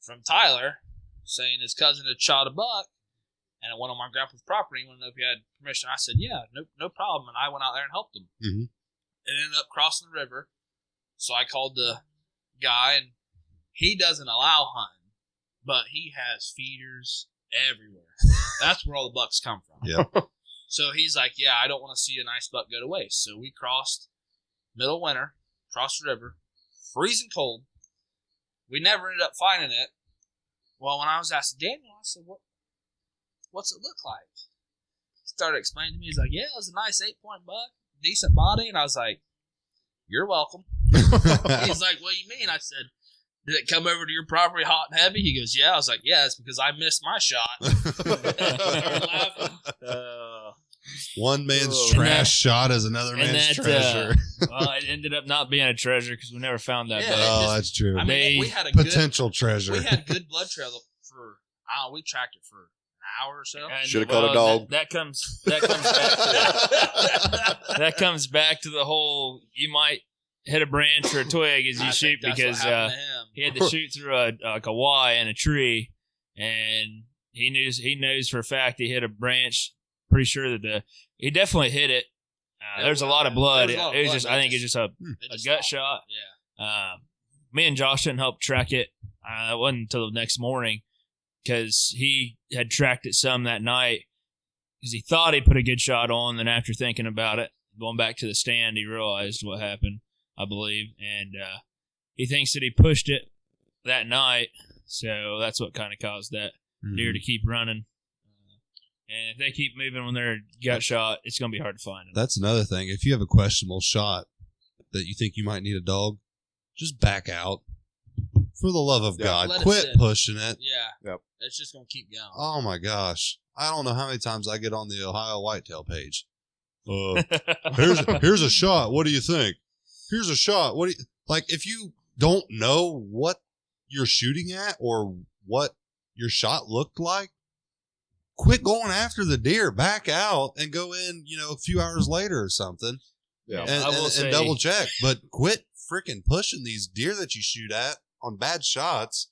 from Tyler saying his cousin had shot a buck, and it went on my grandpa's property. He wanted to know if he had permission. I said, yeah, no problem. And I went out there and helped him. Mm-hmm. It ended up crossing the river. So I called the guy, and he doesn't allow hunting, but he has feeders everywhere. That's where all the bucks come from. Yep. So he's like, yeah, I don't want to see a nice buck go to waste. So we crossed middle of winter, crossed the river, freezing cold. We never ended up finding it. Well, when I was asking Daniel, I said, what's it look like? He started explaining to me. He's like, yeah, it was a nice 8-point buck, decent body. And I was like, you're welcome. He's like, what do you mean? I said, did it come over to your property hot and heavy? He goes, yeah. I was like, yeah, it's because I missed my shot. Started laughing. One man's trash shot is another man's treasure. Well, it ended up not being a treasure because we never found that. Yeah, buck. That's true. I mean, we had a potential treasure. We had good blood trail for, we tracked it for an hour or so. Should have called a dog. That comes back to that comes back to the whole, you might hit a branch or a twig as you shoot, because he had to shoot through a Y in a tree, and he knows for a fact he hit a branch. Pretty sure that he definitely hit it. There's a lot of blood. I think it's just a gut shot. Yeah. Me and Josh didn't help track it. It wasn't until the next morning, because he had tracked it some that night because he thought he put a good shot on. Then after thinking about it, going back to the stand, he realized what happened, I believe. And he thinks that he pushed it that night. So that's what kind of caused that deer to keep running. And if they keep moving when they're gut shot, it's going to be hard to find them. That's another thing. If you have a questionable shot that you think you might need a dog, just back out. For the love of God, quit pushing it. Yeah. Yep. It's just going to keep going. Oh, my gosh. I don't know how many times I get on the Ohio Whitetail page. Here's a shot. What do you think? Here's a shot. What do you like? If you don't know what you're shooting at or what your shot looked like, quit going after the deer. Back out and go in, a few hours later or something. Yeah, and double check. But quit freaking pushing these deer that you shoot at on bad shots.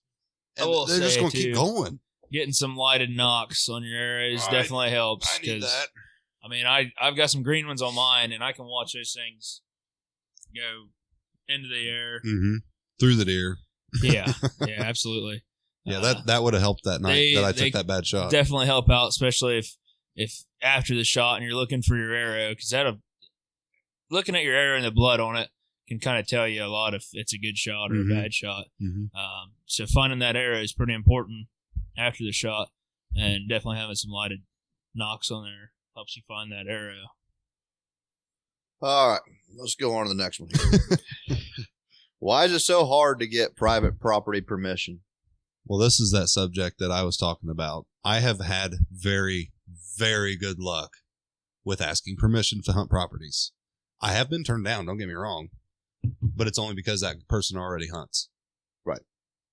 And they're just going to keep going. Getting some lighted knocks on your arrows definitely helps. I need that. I mean, I've got some green ones on mine, and I can watch those things go into the air. Mm-hmm. Through the deer. Yeah, absolutely. Yeah, that would have helped that night that I took that bad shot. Definitely help out, especially if after the shot and you're looking for your arrow, because looking at your arrow and the blood on it can kind of tell you a lot if it's a good shot or a bad shot. Mm-hmm. So finding that arrow is pretty important after the shot, and definitely having some lighted knocks on there helps you find that arrow. All right, let's go on to the next one here. Why is it so hard to get private property permission? Well, this is that subject that I was talking about. I have had very, very good luck with asking permission to hunt properties. I have been turned down, don't get me wrong, but it's only because that person already hunts. Right.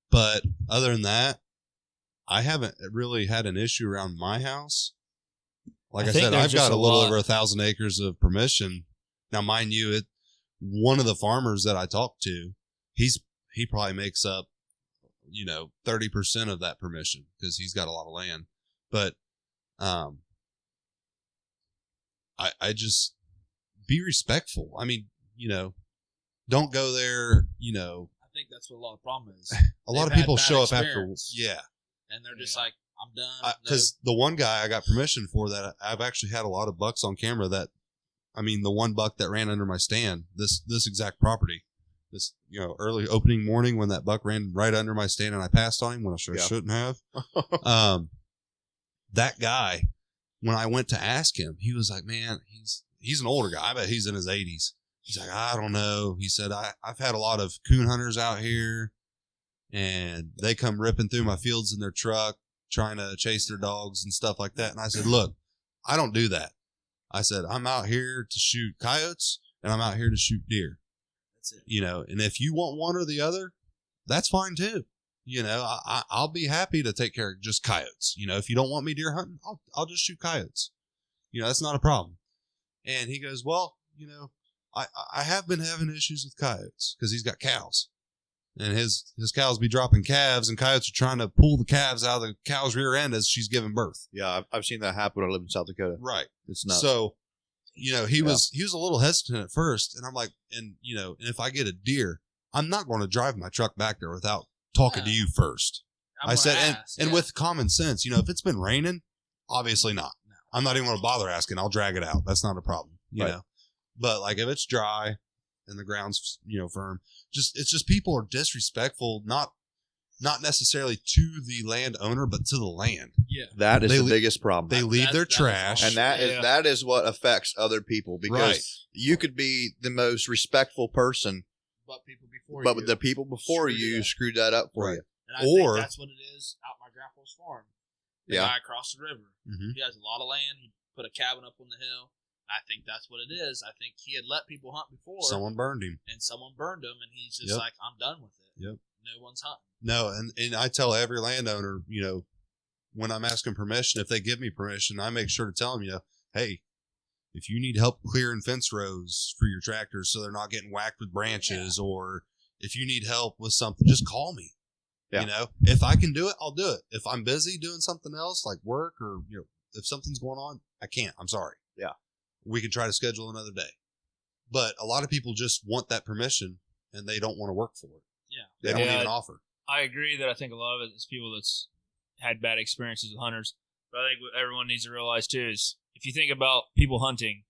But other than that, I haven't really had an issue around my house. Like I said, I've got a little over 1,000 acres of permission. Now, mind you, one of the farmers that I talked to, he probably makes up 30% of that permission because he's got a lot of land. But I just be respectful. I mean, don't go there, I think that's what a lot of the problem is. A lot of people show up after. Yeah. And they're just like, I'm done. Because the one guy I got permission for that, I've actually had a lot of bucks on camera the one buck that ran under my stand, this exact property, this, early opening morning when that buck ran right under my stand and I passed on him when I shouldn't have. That guy, when I went to ask him, he was like, man, he's an older guy. I bet he's in his 80s. He's like, I don't know. He said, I've had a lot of coon hunters out here, and they come ripping through my fields in their truck, trying to chase their dogs and stuff like that. And I said, look, I don't do that. I said, I'm out here to shoot coyotes, and I'm out here to shoot deer. That's it. And if you want one or the other, that's fine too. I'll be happy to take care of just coyotes. If you don't want me deer hunting, I'll just shoot coyotes. That's not a problem. And he goes, well, I have been having issues with coyotes because he's got cows, and his cows be dropping calves, and coyotes are trying to pull the calves out of the cow's rear end as she's giving birth. Yeah, I've seen that happen when I lived in South Dakota. Right. It's nuts. So, he was a little hesitant at first, and I'm like, and if I get a deer, I'm not going to drive my truck back there without talking to you first. I said, and with common sense, if it's been raining, obviously not. No. I'm not even going to bother asking. I'll drag it out. That's not a problem, you know. But like if it's dry and the ground's firm, it's just people are disrespectful, not necessarily to the landowner, but to the land. Yeah, that is the biggest problem. They leave their trash, and that is what affects other people, because you could be the most respectful person, but the people before you screwed that up for you. And I think that's what it is out my grandpa's farm. The guy across the river. Mm-hmm. He has a lot of land. He put a cabin up on the hill. I think that's what it is. I think he had let people hunt before. Someone burned him. And someone burned him, and he's just like, I'm done with it. Yep. No one's hunting. No, and I tell every landowner, when I'm asking permission, if they give me permission, I make sure to tell them, hey, if you need help clearing fence rows for your tractors so they're not getting whacked with branches, or if you need help with something, just call me. Yeah. If I can do it, I'll do it. If I'm busy doing something else like work, or if something's going on, I can't. I'm sorry. Yeah. We can try to schedule another day. But a lot of people just want that permission and they don't want to work for it. Yeah. They don't even offer. I agree that I think a lot of it is people that's had bad experiences with hunters. But I think what everyone needs to realize too is if you think about people hunting,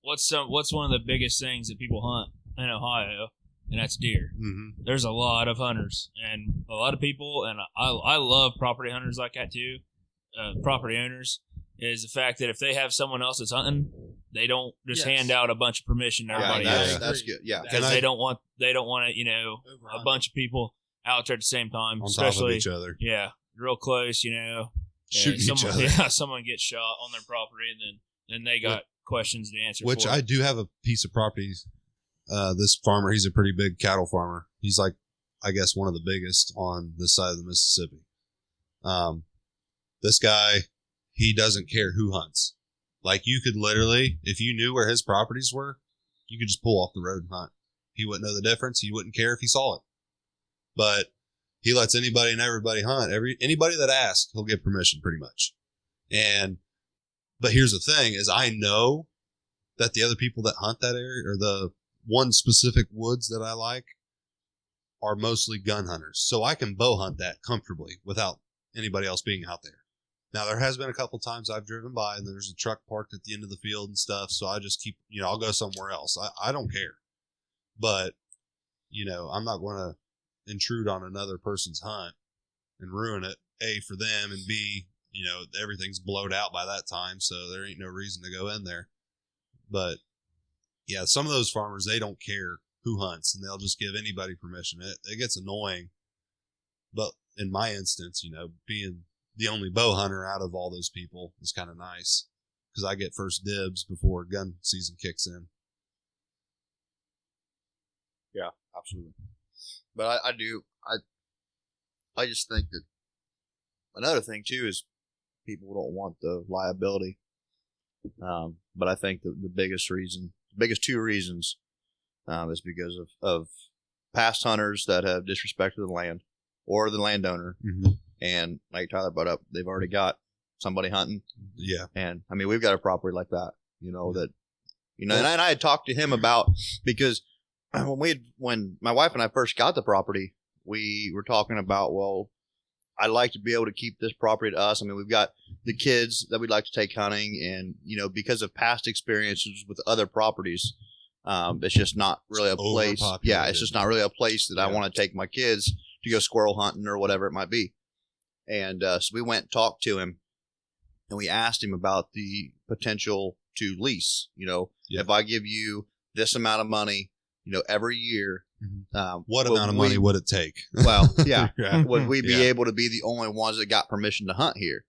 what's one of the biggest things that people hunt in Ohio, and that's deer. Mm-hmm. There's a lot of hunters and a lot of people, and I love property hunters like that too. Property owners. Is the fact that if they have someone else that's hunting, they don't just hand out a bunch of permission to everybody else. That's good. Yeah, because they don't want a bunch of people out there at the same time, on especially top of each other. Yeah, real close. Shooting each other. Yeah, someone gets shot on their property, and then they got questions to answer. Which I do have a piece of property. This farmer, he's a pretty big cattle farmer. He's like, I guess, one of the biggest on this side of the Mississippi. This guy. He doesn't care who hunts. Like, you could literally, if you knew where his properties were, you could just pull off the road and hunt. He wouldn't know the difference. He wouldn't care if he saw it. But he lets anybody and everybody hunt. Anybody that asks, he'll give permission pretty much. But here's the thing is I know that the other people that hunt that area, or the one specific woods that I like, are mostly gun hunters. So I can bow hunt that comfortably without anybody else being out there. Now, there has been a couple times I've driven by and there's a truck parked at the end of the field and stuff. So I just keep, I'll go somewhere else. I don't care. But, I'm not going to intrude on another person's hunt and ruin it, A, for them, and B, everything's blowed out by that time. So there ain't no reason to go in there. But yeah, some of those farmers, they don't care who hunts and they'll just give anybody permission. It gets annoying. But in my instance, being the only bow hunter out of all those people is kind of nice because I get first dibs before gun season kicks in. Yeah, absolutely. But I just think that another thing too is people don't want the liability. But I think the biggest two reasons, is because of past hunters that have disrespected the land or the landowner. Mm-hmm. And like Tyler brought up, they've already got somebody hunting. Yeah. And I mean, we've got a property like that, and I had talked to him about, because when my wife and I first got the property, we were talking about, well, I'd like to be able to keep this property to us. I mean, we've got the kids that we'd like to take hunting, and, because of past experiences with other properties, It's just not really a place. Overpopulated. Yeah, it's just not really a place that I want to take my kids to go squirrel hunting or whatever it might be. And so we went and talked to him, and we asked him about the potential to lease. If I give you this amount of money, every year, what amount of money would it take? Well, yeah. Yeah. Would we be able to be the only ones that got permission to hunt here?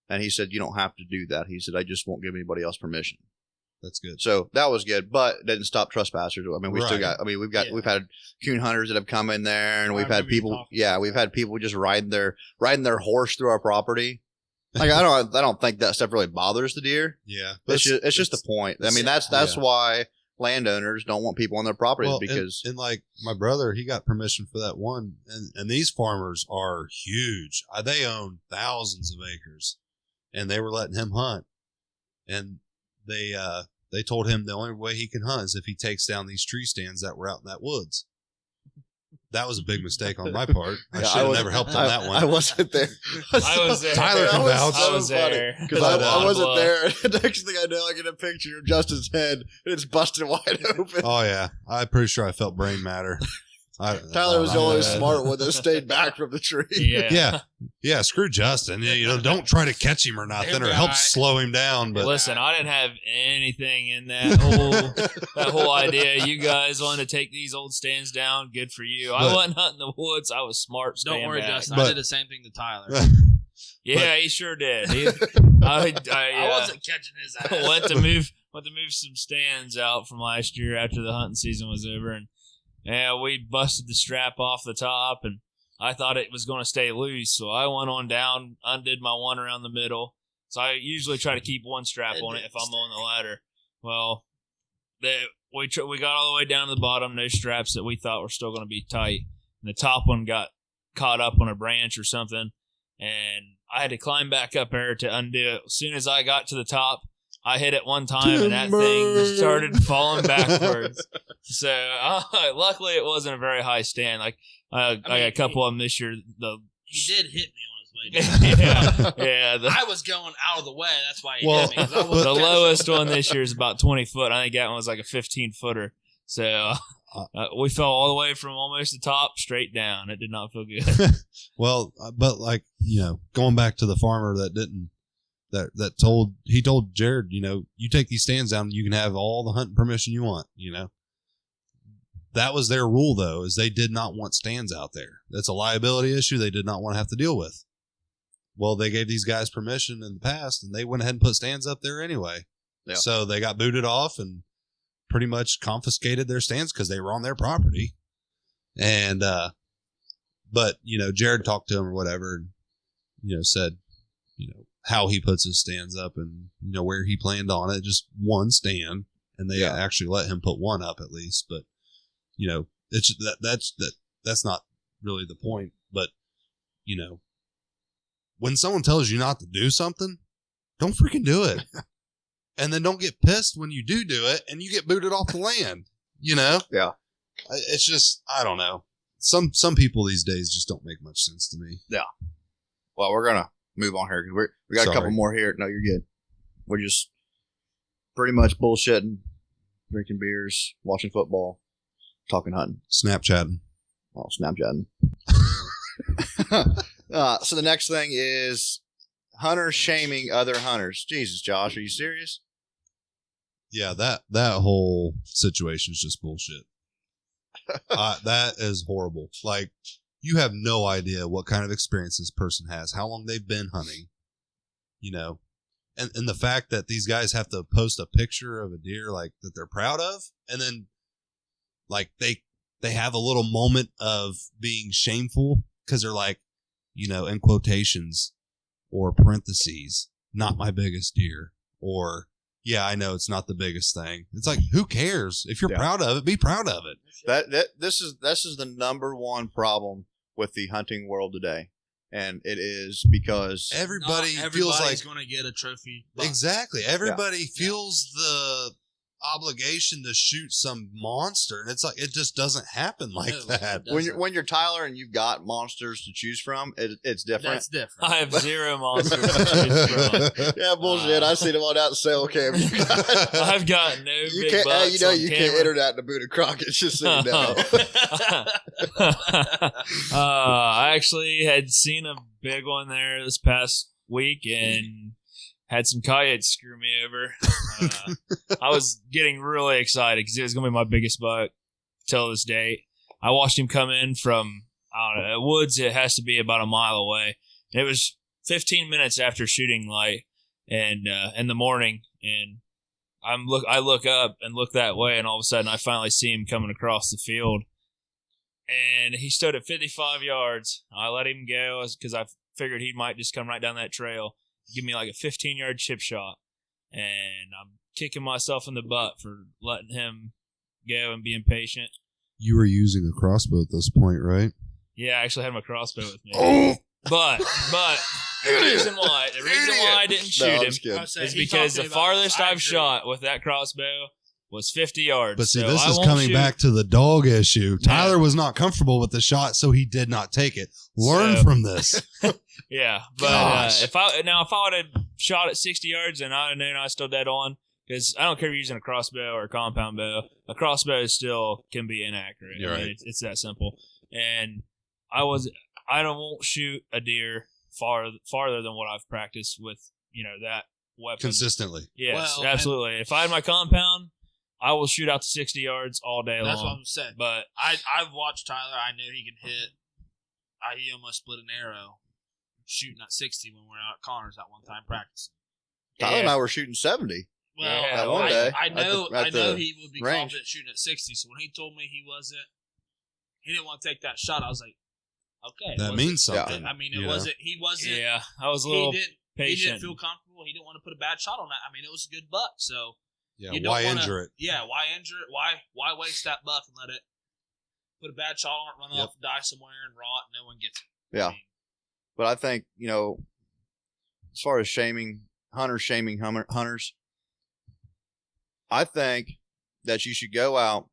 And he said, you don't have to do that. He said, I just won't give anybody else permission. That's good. So that was good, but it didn't stop trespassers. I mean, we still got. I mean, we've had coon hunters that have come in there, and we've had people. Yeah, we've had people just riding their horse through our property. Like I don't think that stuff really bothers the deer. Yeah, it's just the point. I mean, that's why landowners don't want people on their properties because and like my brother, he got permission for that one, and these farmers are huge. They own thousands of acres, and they were letting him hunt, and they told him the only way he can hunt is if he takes down these tree stands that were out in that woods. That was a big mistake on my part. I should have never helped on that one. I wasn't there. I was there. Tyler can vouch. I was there. Because I wasn't there. The next thing I know, I get a picture of Justin's head, and it's busted wide open. Oh, yeah. I'm pretty sure I felt brain matter. Tyler was the only smart one that stayed back from the tree. Yeah, screw Justin. Don't try to catch him or nothing, or help slow him down. But listen, I didn't have anything in that whole idea. You guys wanted to take these old stands down. Good for you. I wasn't hunting the woods. I was smart. Don't worry, back. Justin. I did the same thing to Tyler. He sure did. I wasn't catching his ass. I went to move some stands out from last year after the hunting season was over, and we busted the strap off the top, and I thought it was going to stay loose, so I went on down, undid my one around the middle. So I usually try to keep one strap on it if I'm on the ladder. Well, we got all the way down to the bottom, no straps that we thought were still going to be tight, and the top one got caught up on a branch or something, and I had to climb back up there to undo it. As soon as I got to the top, I hit it one time, and that thing started falling backwards. So luckily, it wasn't a very high stand. Like I got a couple of them this year. He did hit me on his way down. I was going out of the way. That's why he hit me. The lowest one this year is about 20 foot. I think that one was like a 15-footer. So we fell all the way from almost the top straight down. It did not feel good. Well, but going back to the farmer that didn't. He told Jared, you take these stands down, you can have all the hunting permission you want, That was their rule, though, is they did not want stands out there. That's a liability issue they did not want to have to deal with. Well, they gave these guys permission in the past, and they went ahead and put stands up there anyway. Yeah. So they got booted off and pretty much confiscated their stands because they were on their property. And, but, Jared talked to him or whatever and, said, how he puts his stands up and where he planned on it, just one stand, and they actually let him put one up at least. But it's that's not really the point. But when someone tells you not to do something, don't freaking do it, and then don't get pissed when you do it and you get booted off the land. Yeah, it's just I don't know. Some people these days just don't make much sense to me. Yeah. Well, we're gonna move on here because we got a couple more here. No, you're good. We're just pretty much bullshitting, drinking beers, watching football, talking hunting, Snapchatting. Oh, Snapchatting. So the next thing is hunters shaming other hunters. Jesus, Josh, are you serious? Yeah, that whole situation is just bullshit. That is horrible. Like, you have no idea what kind of experience this person has, how long they've been hunting, and the fact that these guys have to post a picture of a deer like that they're proud of, and then like they have a little moment of being shameful because they're like, in quotations or parentheses, not my biggest deer, or yeah, I know it's not the biggest thing. It's like, who cares? If you're proud of it, be proud of it. This is the number one problem with the hunting world today, and it is because everybody feels like going to get a trophy. Exactly. Everybody feels obligation to shoot some monster, and it's like it just doesn't happen like that. When you're Tyler and you've got monsters to choose from, it's different. That's different. I have zero monsters to choose from. Yeah, bullshit. I seen them on out the sale cam. I've got no You big can't. bucks You on can't camera. enter that in the boot of Crockett's. Just so you know. I actually had seen a big one there this past week and had some coyotes screw me over. I was getting really excited because it was going to be my biggest buck till this date. I watched him come in from, I don't know, woods. It has to be about a mile away. And it was 15 minutes after shooting light and in the morning, and I look up and look that way, and all of a sudden I finally see him coming across the field. And he stood at 55 yards. I let him go because I figured he might just come right down that trail, give me like a 15-yard chip shot. And I'm kicking myself in the butt for letting him go and being patient. You were using a crossbow at this point, right? Yeah, I actually had my crossbow with me. Oh, But the reason why I didn't shoot I'm him just kidding. is because the farthest I've shot with that crossbow was 50 yards. But see, So this I is won't coming shoot. back to the dog issue. Yeah. Tyler was not comfortable with the shot, so he did not take it. Learn So- from this. Yeah, but Gosh. if I would have shot at 60 yards and I knew I was still dead on, because I don't care if you're using a crossbow or a compound bow, a crossbow still can be inaccurate. You're I mean, right. it's that simple. And won't shoot a deer farther than what I've practiced with that weapon Consistently. Yes, Well, absolutely. If I had my compound, I will shoot out to 60 yards all day That's long. what I'm saying. But I've watched Tyler. I know he can hit. He almost split an arrow shooting at 60 when we were out at Connors that one time practicing. Tyler and I were shooting 70. Well, Yeah, that one day I know at the he would be range. confident shooting at 60. So when he told me he didn't want to take that shot, I was like, okay. That means something. I mean, you know? he wasn't. yeah, I was a He little didn't patient. feel comfortable. He didn't want to put a bad shot on that. I mean, it was a good buck. So Yeah, you don't why wanna- injure it? Yeah, why injure it? Why waste that buck and let it put a bad shot on it, run Yep. off, die somewhere, and rot, and no one gets it? Yeah. I mean, But I think, as far as shaming hunters, I think that you should go out.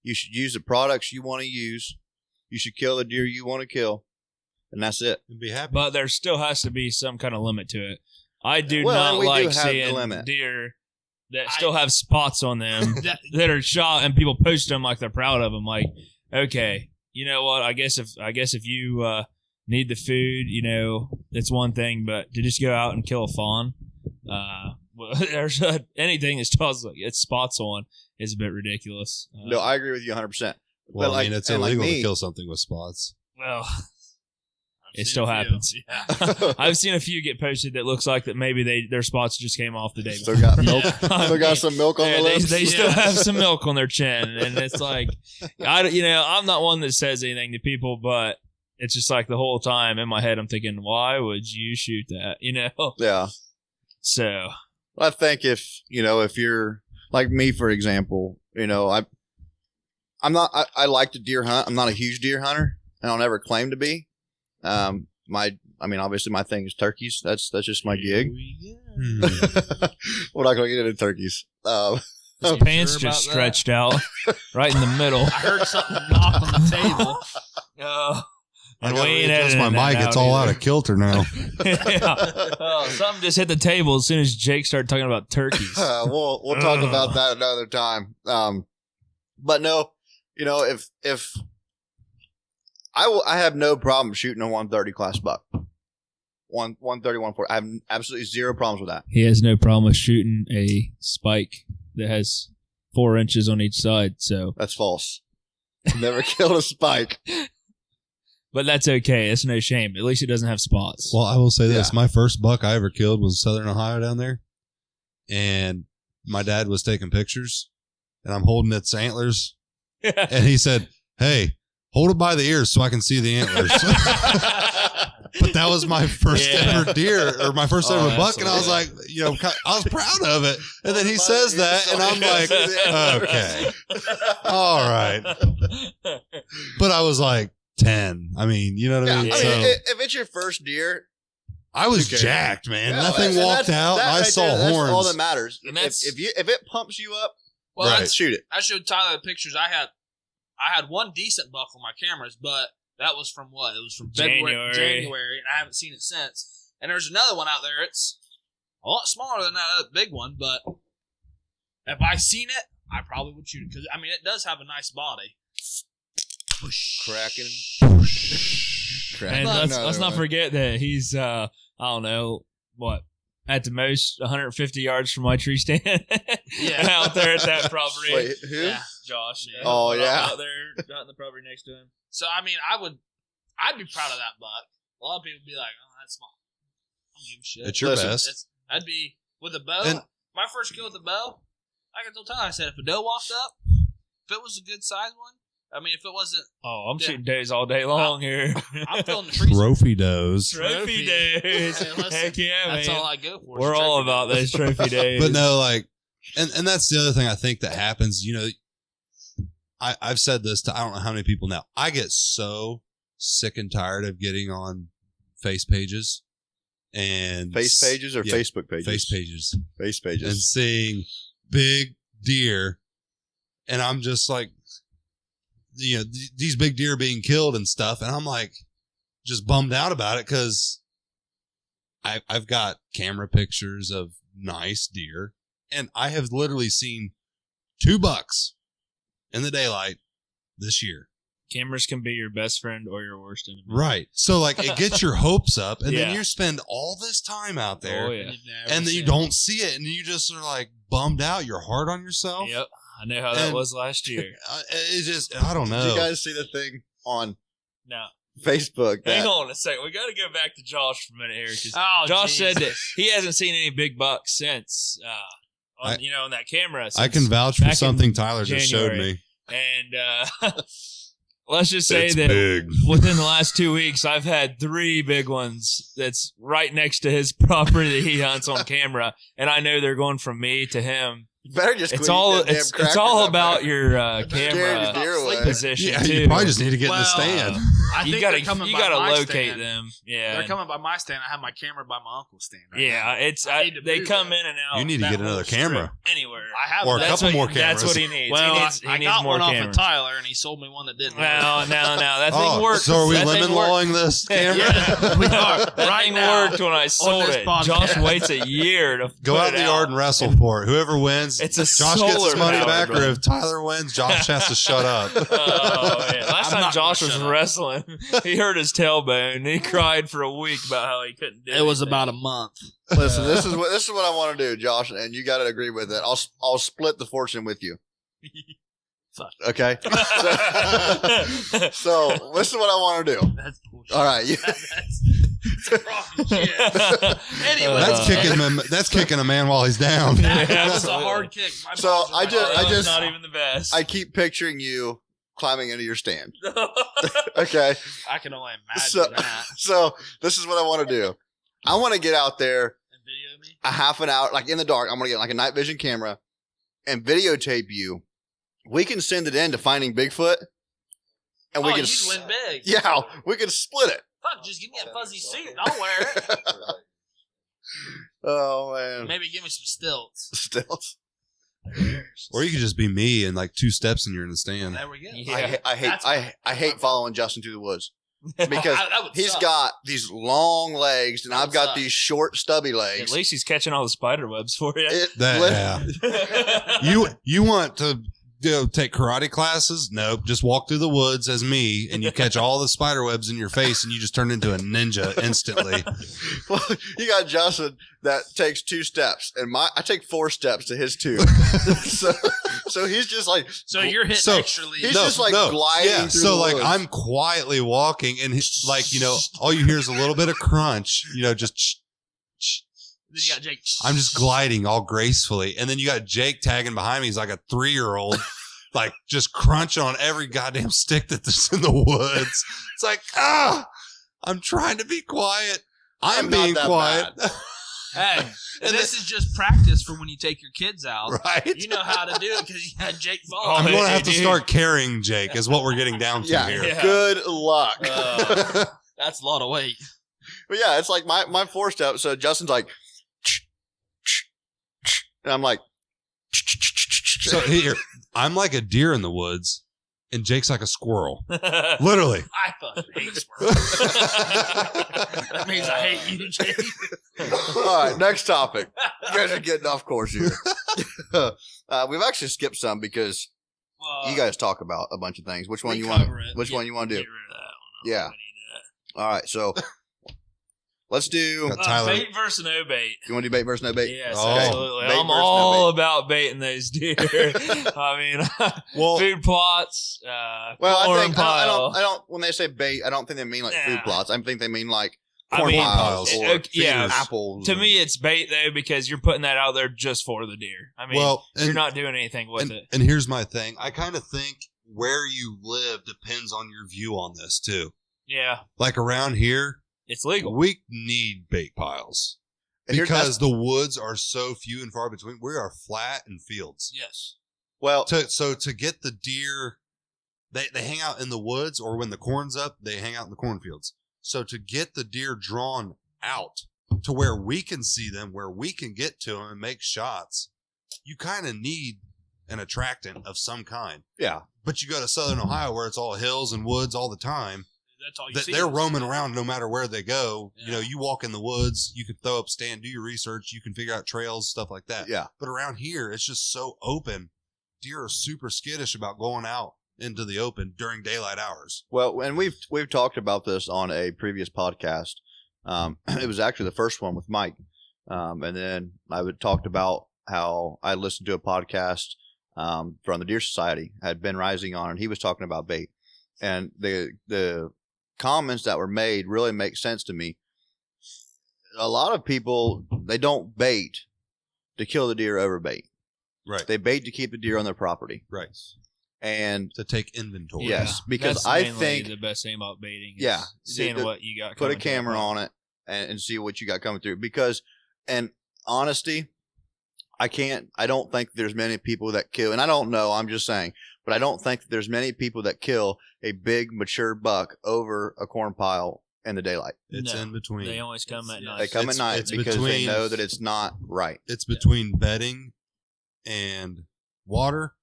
You should use the products you want to use. You should kill the deer you want to kill. And that's it. And be happy. But there still has to be some kind of limit to it. I do Well, not and we do like have the seeing limit. deer that still have spots on them that, that are shot and people post them like they're proud of them. Like, okay, you know what? I guess if you need the food, it's one thing, but to just go out and kill a fawn, there's anything that still has its spots on is a bit ridiculous. No, I agree with you 100%. Well, But I mean, it's and illegal to me, kill something with spots. Well, I've it seen still a few. happens. Yeah. I've seen a few get posted that looks like that maybe their spots just came off the day Still before. got milk. I Still got mean, some milk on yeah, the lips. they still Yes. have some milk on their chin, and it's like, I'm not one that says anything to people, but it's just like the whole time in my head, I'm thinking, why would you shoot that? Yeah. So I think if you're like me, for example, I like to deer hunt. I'm not a huge deer hunter, and I'll never claim to be. Obviously my thing is turkeys. That's just my gig. Hmm. We're not going to get into turkeys. his pants sure just about that? stretched out right in the middle. I heard something knock on the table. I And gotta we ain't readjust my editing that mic. It's all out either. of kilter now. Yeah. Oh, something just hit the table as soon as Jake started talking about turkeys. We'll talk about that another time. But no, if I have no problem shooting a 130 class buck, 130, 140. I have absolutely zero problems with that. He has no problem with shooting a spike that has 4 inches on each side. So, That's false. Never killed a spike. but that's okay. It's no shame. At least it doesn't have spots. Well, I will say this. Yeah. My first buck I ever killed was Southern Ohio down there. And my dad was taking pictures. And I'm holding its antlers. And he said, "Hey, hold it by the ears so I can see the antlers." But that was my first Yeah. ever deer, or my first ever buck. And I was like, absolutely. I was proud of it. And then he Hold it by says the ears that, and so I I'm can like, see the antlers. okay, all right. But I was like 10. I mean, you know what I mean? I So mean, if it's your first deer, I was who cares? jacked, man. yeah, Nothing and walked that's- out. that I right saw there, that's horns. all that matters. And If it pumps you up, Well, Right. Shoot it. I showed Tyler the pictures. I had one decent buck on my cameras, but that was from what? It was from January, and I haven't seen it since. And there's another one out there. It's a lot smaller than that other big one, but if I seen it, I probably would shoot it because I mean it does have a nice body. Cracking. And let's not forget that he's I don't know what, at the most 150 yards from my tree stand. Out there at that property. Wait, who? Yeah. Josh. Yeah. Oh, yeah. Out there, out in the property next to him. So I mean, I'd be proud of that buck. A lot of people would be like, "Oh, that's small." I don't give a shit. It's your best. I'd be with a bow. And- my first kill with a bow, I can tell Tyler. I said, if a doe walked up, if it was a good size one, I mean, if it wasn't, Oh, I'm shooting days all day long here. I'm filling the freezer. Trophy does. Trophy days. Hey, listen, Heck yeah, man. That's all I go for. We're all about those trophy days. But no, like, and that's the other thing I think that happens. You know, I've said this to I don't know how many people now. I get so sick and tired of getting on face pages and Face pages or yeah, Facebook pages? face pages Face and pages. seeing big deer, and I'm just like, you know, these big deer being killed and stuff, and I'm like, just bummed out about it because I've got camera pictures of nice deer, and I have literally seen 2 bucks in the daylight this year. Cameras can be your best friend or your worst enemy. Right. So like it gets your hopes up, and then Yeah. you spend all this time out there, Oh, yeah. and then you don't see it, and you just are like bummed out. You're hard on yourself. Yep. I know how that And- was last year. It's just, I don't know. Did you guys see the thing on Now, Facebook? hang That, on a second. We got to go back to Josh for a minute here because Oh, Josh said that Jesus. he hasn't seen any big bucks since, on that camera. I can since vouch for back in something Tyler just showed January. me. And let's just say It's that big. within the last 2 weeks, I've had 3 big ones that's right next to his property that he hunts on camera, and I know they're going from me to him. better just It's quit all eating them damn it's crackers all up about there. your Scaring camera the deer away. position Yeah, too. you probably just need to get in the Well, stand. I you think gotta they're coming you by gotta my locate stand. them. Yeah, They're coming by my stand. I have my camera by my uncle's stand. Right yeah. now. It's I need to they move come it. in and out. You need to that get another whole strip camera. anywhere. I have Or a that. couple more That's what cameras. he needs. Well, he needs I needs got more one off cameras. of Tyler, and he sold me one that didn't. No, that Oh, thing worked. so are we That thing lemon worked. lawing this camera? Yeah, we are. That Right thing now, worked when I sold this it. podcast. Josh waits a year to Go put out it in the yard and wrestle for it. Whoever wins, It's a Josh gets his solar money powered back, or one. if Tyler wins, Josh has to shut up. Oh, yeah. Last I'm time not Josh gonna was shut up. wrestling, he hurt his tailbone. He cried for a week about how he couldn't do it. It was about a month. Listen, this is what I want to do, Josh, and you got to agree with it. I'll split the fortune with you. Fuck. Okay. So this is what I want to do. That's bullshit. All right. That's wrong shit. Anyway, That's kicking a man while he's down. that was a hard kick. My So balls are I right just- there. That was just- not even the best. I keep picturing you climbing into your stand. Okay. I can only imagine So- that. So this is what I want to do. I want to get out there And video me. a half an hour, like in the dark. I'm going to get like a night vision camera and videotape you. We can send it in to Finding Bigfoot, and we Oh, can. you'd win big. Yeah, we can split it. Fuck, just give me a fuzzy suit. I'll wear it. Oh man. Maybe give me some stilts. Still. Or you could just be me and like 2 steps and you're in the stand. There we go. Yeah. I hate following Justin through the woods because That would he's suck. got these long legs and That I've would got suck. these short stubby At legs. least he's catching all the spider webs for you. You want to take karate classes? Nope. Just walk through the woods as me, and you catch all the spider webs in your face, and you just turn into a ninja instantly. Well, you got Justin that takes 2 steps, and I take 4 steps to his 2. so he's just like So you're hitting So, extra leads. he's just like gliding Yeah, through so the like woods. I'm quietly walking, and like all you hear is a little bit of crunch. Just. Then you got Jake. I'm just gliding all gracefully. And then you got Jake tagging behind me. He's like a 3-year-old, like just crunching on every goddamn stick that's in the woods. It's like, I'm trying to be quiet. I'm I'm not being that quiet. Hey, And this is just practice for when you take your kids out. Right? You know how to do it because you had Jake Oh, I'm follow. going to have to dude. start carrying Jake is what we're getting down to yeah, here. Yeah. good luck. That's a lot of weight. But yeah, it's like my 4 steps. So Justin's like, and I'm like, So here, I'm like a deer in the woods, and Jake's like a squirrel. Literally. I fucking hate squirrels. That means I hate you, Jake. All right, next topic. You guys are getting off course here. We've actually skipped some because you guys talk about a bunch of things. Which one you want? Which one you want to do? Get rid of that one. Yeah. We need All right, so let's do. Tyler. bait versus no bait. You want to do bait versus no bait? Yes, Oh. absolutely. Bait I'm versus no all bait. about baiting those deer. I mean, Well, food plots, Well, I corn think pile. I don't. When they say bait, I don't think they mean like food Nah. plots. I think they mean like I corn mean, piles or yeah, feeders, apples. To me, it's bait though because you're putting that out there just for the deer. I mean, well, you're not doing anything with it. And here's my thing. I kind of think where you live depends on your view on this too. Yeah, Like around here, it's legal. we need bait piles And here's- because the woods are so few and far between. We are flat and fields. Yes. well, So to get the deer, they hang out in the woods, or when the corn's up, they hang out in the cornfields. So to get the deer drawn out to where we can see them, where we can get to them and make shots, you kind of need an attractant of some kind. yeah. But you go to Southern Ohio where it's all hills and woods all the time. That's all you That see. they're roaming around no matter where they go. Yeah. You know, you walk in the woods, you can throw up stand, do your research, you can figure out trails, stuff like that. Yeah. But around here, it's just so open. Deer are super skittish about going out into the open during daylight hours. Well, and we've talked about this on a previous podcast. It was actually the first one with Mike, and then I would talked about how I listened to a podcast from the Deer Society. Had Ben Rising on, and he was talking about bait, and the comments that were made really make sense to me. A lot of people, they don't bait to kill the deer over bait. Right. They bait to keep the deer on their property. Right. And To take inventory. yes, because That's I mainly think the best thing about baiting. Is Yeah. seeing The- what you got. put a coming through. camera on it and see what you got coming through. Because, and honesty, I don't think there's many people that kill, and I don't know, I'm just saying, but I don't think there's many people that kill a big mature buck over a corn pile in the daylight. It's No, in between. They always come at They night. They come It's- at night it's because they between- know that it's not right. It's between bedding and water,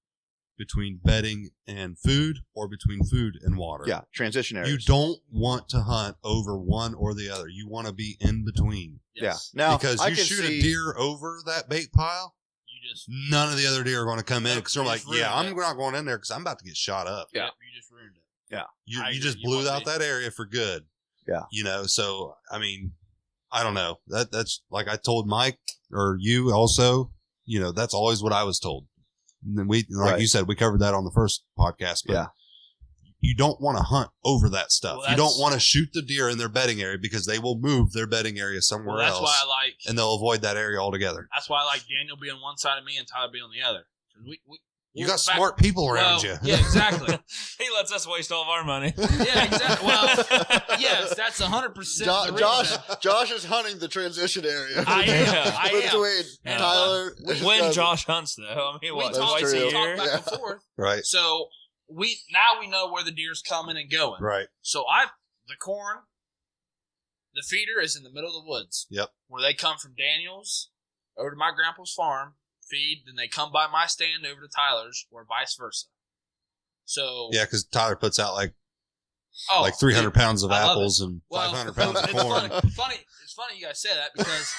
between bedding and food, or between food and water. Yeah, transition areas. You don't want to hunt over one or the other. You want to be in between. Yes. Yeah. Now, Because I you can shoot see, a deer over that bait pile, You just none of the other deer are going to come in Nope, because they're you like, just ruined yeah, I'm it. not going in there because I'm about to get shot up. Yeah. Yep, you just ruined it. You, I you agree. just You blew want out me- that area for good. Yeah. You know, so, I mean, I don't know. That's like I told Mike or you also, you know, that's always what I was told. And then like Right. you said, we covered that on the first podcast. But Yeah. you don't want to hunt over that stuff. Well, you don't that's- want to shoot the deer in their bedding area because they will move their bedding area somewhere Well, that's else. why I like. And they'll avoid that area altogether. That's why I like Daniel being on one side of me and Tyler being on the other. 'Cause You we're got back- smart people around well, you. Yeah, exactly. He lets us waste all of our money. Yeah, exactly. Well, yes, that's 100%. Josh is hunting the transition area. I am. Between Yeah. Tyler and his When cousin. Josh hunts, though, I mean, We what, talk, twice true. a we talk year? back and forth. Right. So now we know where the deer's coming and going. Right. So the corn, the feeder is in the middle of the woods. Yep. Where they come from Daniel's over to my grandpa's farm, feed, then they come by my stand over to Tyler's, or vice versa. So Yeah, because Tyler puts out like 300 dude, pounds of I love apples and well, 500 pounds of it's corn. It's funny you guys say that because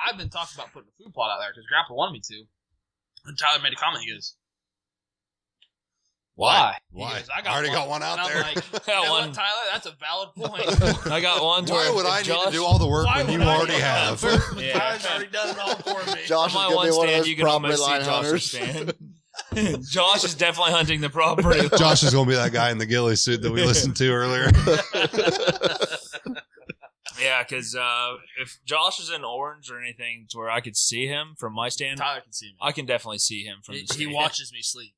I've been talking about putting a food plot out there because Grandpa wanted me to, and Tyler made a comment. He goes, "Why? He Why? goes, I already got one out and I'm there. like, you Got know one. what, Tyler? That's a valid point. I got one. To Why where would if I need Josh, to do all the work Why when you would I already do have? that? Yeah. Tyler's already done it all for me. Josh is on my going to one be one of stand, those you can property almost see line Josh's hunters. stand. Josh is definitely hunting the property. Josh is going to be that guy in the ghillie suit that we listened to earlier. Yeah, because if Josh is in orange or anything to where I could see him from my stand, Tyler can see me. I can definitely see him from the He stand. watches me sleep.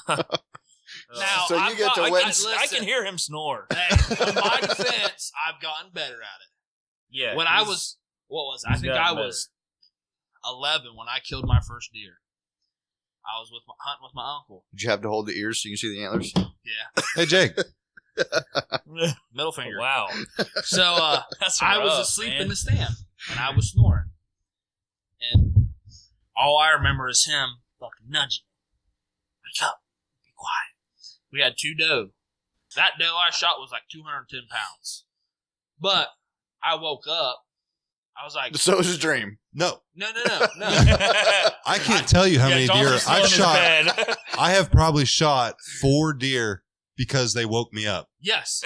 Now, So you I've get got- to I witness- got- I listen, can hear him snore. Hey, in my defense, I've gotten better at it. Yeah. When I was, what was it? I he's think gotten I was 11 when I killed my first deer. I was hunting with my uncle. Did you have to hold the ears so you can see the antlers? Yeah, Hey, Jake. middle finger. Wow. So That's I was rough, asleep man. in the stand and I was snoring, and all I remember is him fucking nudging. wake up. Be quiet. We had 2 doe. That doe I shot was like 210 pounds. But I woke up. I was like, So is his dream. No. no. I can't tell you how many deer Dolphin's still in I've his shot. bed. I have probably shot 4 deer because they woke me up. Yes.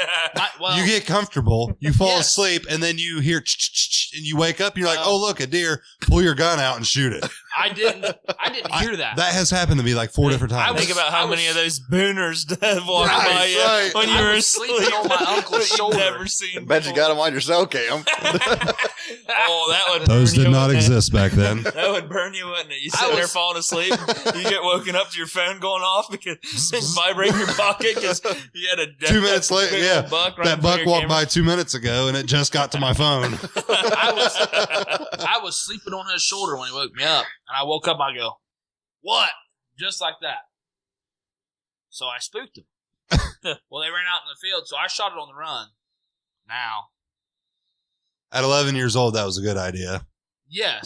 You get comfortable, you fall Yes. asleep, and then you hear and you wake up and you're like, oh, look, a deer. Pull your gun out and shoot it. I didn't hear that. That has happened to me like 4 different times. Think about how many of those booners walked Right, by you right. when you I were was sleeping asleep. on my uncle's You've shoulder. never seen. I bet you got him on your cell cam. Oh, that would Those burn did you, not wouldn't it? exist back then. That would burn you, wouldn't it? You I sit there was- falling asleep, you get woken up to your phone going off because it's vibrating in your pocket because you had a 2 minutes later, big yeah, old buck right that in front buck of your walked camera. by 2 minutes ago, and it just got to my phone. I was sleeping on his shoulder when he woke me up, and I woke up. I go, "What?" Just like that. So I spooked him. Well, they ran out in the field, so I shot it on the run. Now, At 11 years old, that was a good idea. yes,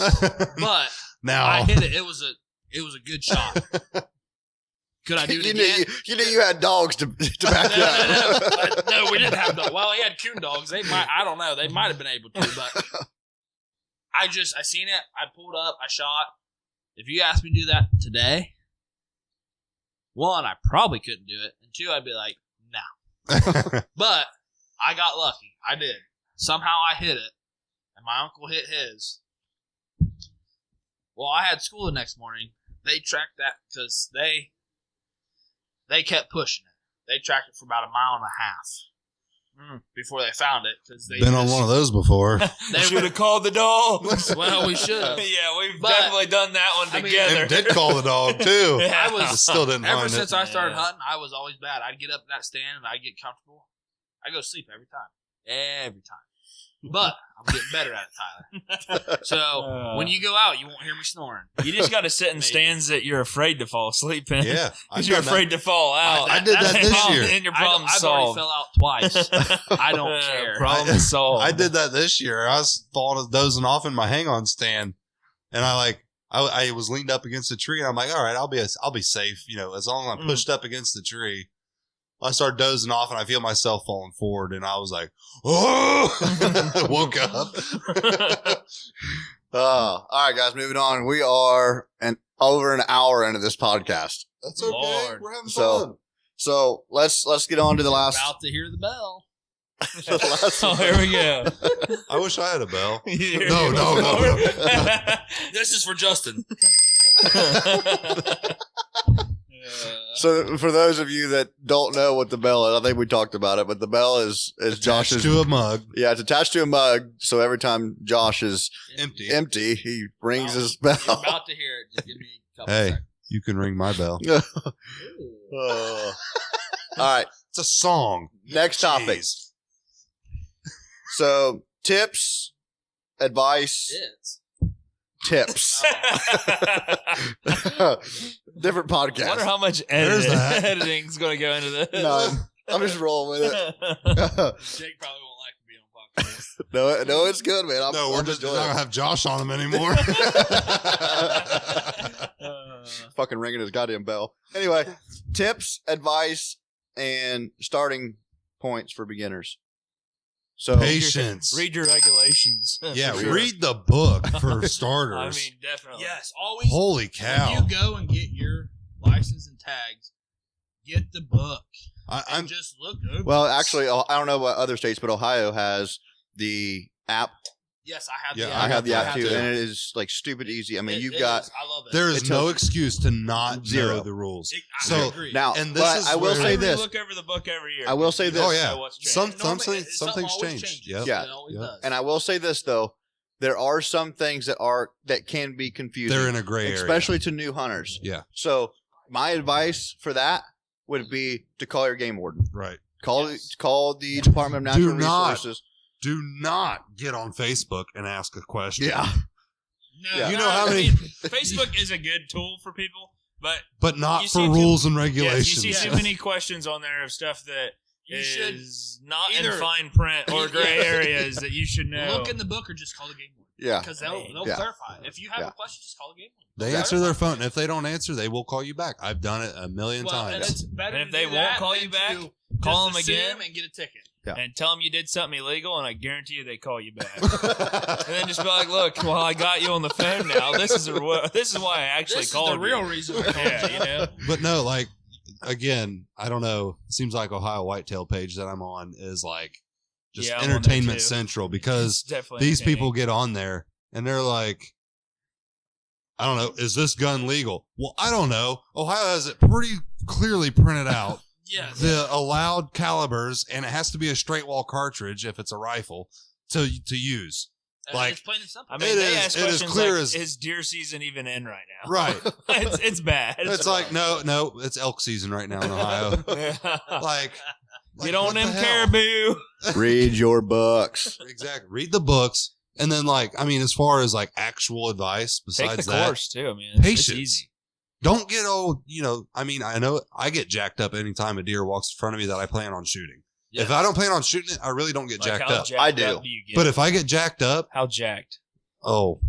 but Now, I hit it. It was a good shot. Could I do it you knew again? you knew you had dogs to back you up. No, we didn't have dogs. Well, he had coon dogs. They might. I don't know. They might have been able to, but I seen it. I pulled up. I shot. If you asked me to do that today, 1, I probably couldn't do it, and 2, I'd be like, no. But I got lucky. I did. Somehow I hit it, and my uncle hit his. Well, I had school the next morning. They tracked that because they kept pushing it. They tracked it for about 1.5 miles before they found it. Cause they been on one of those before. They should have called the dogs. Well, we should have. Yeah, we've But, definitely done that one I mean, together. And did call the dog, too. Yeah. I was Still didn't ever find since it. I started Yeah. hunting, I was always bad. I'd get up in that stand and I'd get comfortable. I go to sleep every time. But I'm getting better at it, Tyler. So when you go out, you won't hear me snoring. You just got to sit in Maybe. stands that you're afraid to fall asleep in. Yeah. Because you're afraid to fall out. I did that That's this the year. problem, and your I've problem's already solved. fell out twice. I don't care. Problem solved. I did that this year. I was dozing off in my hang-on stand, and I was leaned up against a tree, and I'm like, all right, I'll be safe, as long as I'm pushed up against the tree. I started dozing off, and I feel myself falling forward, and I was like, oh! I woke up. All right, guys, moving on. We are over an hour into this podcast. That's okay. Lord. We're having So- fun. So let's get on to the last. About to hear the bell. the last Oh, here we go. I wish I had a bell. No. This is for Justin. So for those of you that don't know what the bell is, I think we talked about it, but the bell is Josh's. Attached to a mug. Yeah, it's attached to a mug. So every time Josh is Empty. empty, he rings his You're bell. about to hear it. Just give me a couple Hey, seconds. you can ring my bell. Oh. All right, It's a song. next topic. Jeez. So tips, advice, It's. tips. Different I wonder podcast. how much There's that. editing's going to go into this. None. I'm just rolling with it. Jake probably won't like to be on podcast. No, it's good, man. I'm No, we're just not going to have Josh on him anymore. fucking ringing his goddamn bell. Anyway, tips, advice, and starting points for beginners. So Patience. Read your regulations. Yeah, For sure. read the book for starters. I mean, definitely. Yes, always. Holy cow. When you go and get your license and tags, get the book. I'm And just look over. well, it. actually, I don't know what other states, but Ohio has the app. yes, I have. Yeah, the I have the app have too, the and app. it is like stupid easy. I mean, It you've is. got I love it. there is It's no a- excuse to not Zero. know the rules. I So agree. now, and this but is I will where- say I this. look over the book every year. I will say this. Oh yeah, What's changed. some Normally, something's always changed. changes. Yep. Yeah. It always Yep. does. And I will say this though, there are some things that can be confusing. They're in a gray area. especially to new hunters. Yeah, So my advice for that would be to call your game warden. right. Call the Department of Natural not. Resources. Do not get on Facebook and ask a question. Yeah. No, Yeah. You know how I many- mean, Facebook is a good tool for people, but But not You for see too- rules and yes, regulations. you see too many questions on there of stuff that is not in either- fine print or gray areas that you should know. Look in the book or just call the game warden. Yeah. Because they'll Yeah. clarify it. If you have a question, just call the game warden. They answer their phone. And if they don't answer, they will call you back. I've done it a million Well, and times. it's better And if to they do won't that call than you back, to call just them assume again. and get a ticket. Yeah. And tell them you did something illegal, and I guarantee you they call you back. And then just be like, "Look, well, I got you on the phone now. This is why I actually This is called the real you." reason. Yeah, you know. But no, like, again, I don't know. It seems like Ohio Whitetail page that I'm on is like just Yeah, I'm on there entertainment too. central because It's definitely these entertaining. people get on there and they're like, I don't know, is this gun legal? Well, I don't know. Ohio has it pretty clearly printed out. Yes. The allowed calibers, and it has to be a straight wall cartridge if it's a rifle to use. And like- it's plain and simple. I mean, It they is- ask it is questions clear like, as- "Is deer season even in right now?" Right. it's bad. It's like, no, it's elk season right now in Ohio. Like, Get on what them the hell? caribou. Read your books. Exactly. Read the books. And then, like, I mean, as far as like actual advice, Take besides the that, course too. I mean, it's patience. easy. Don't get old. I mean, I know I get jacked up anytime a deer walks in front of me that I plan on shooting. Yeah. If I don't plan on shooting it, I really don't get Like, jacked how up. jacked I do. up you get? But if I get jacked up, How jacked? oh,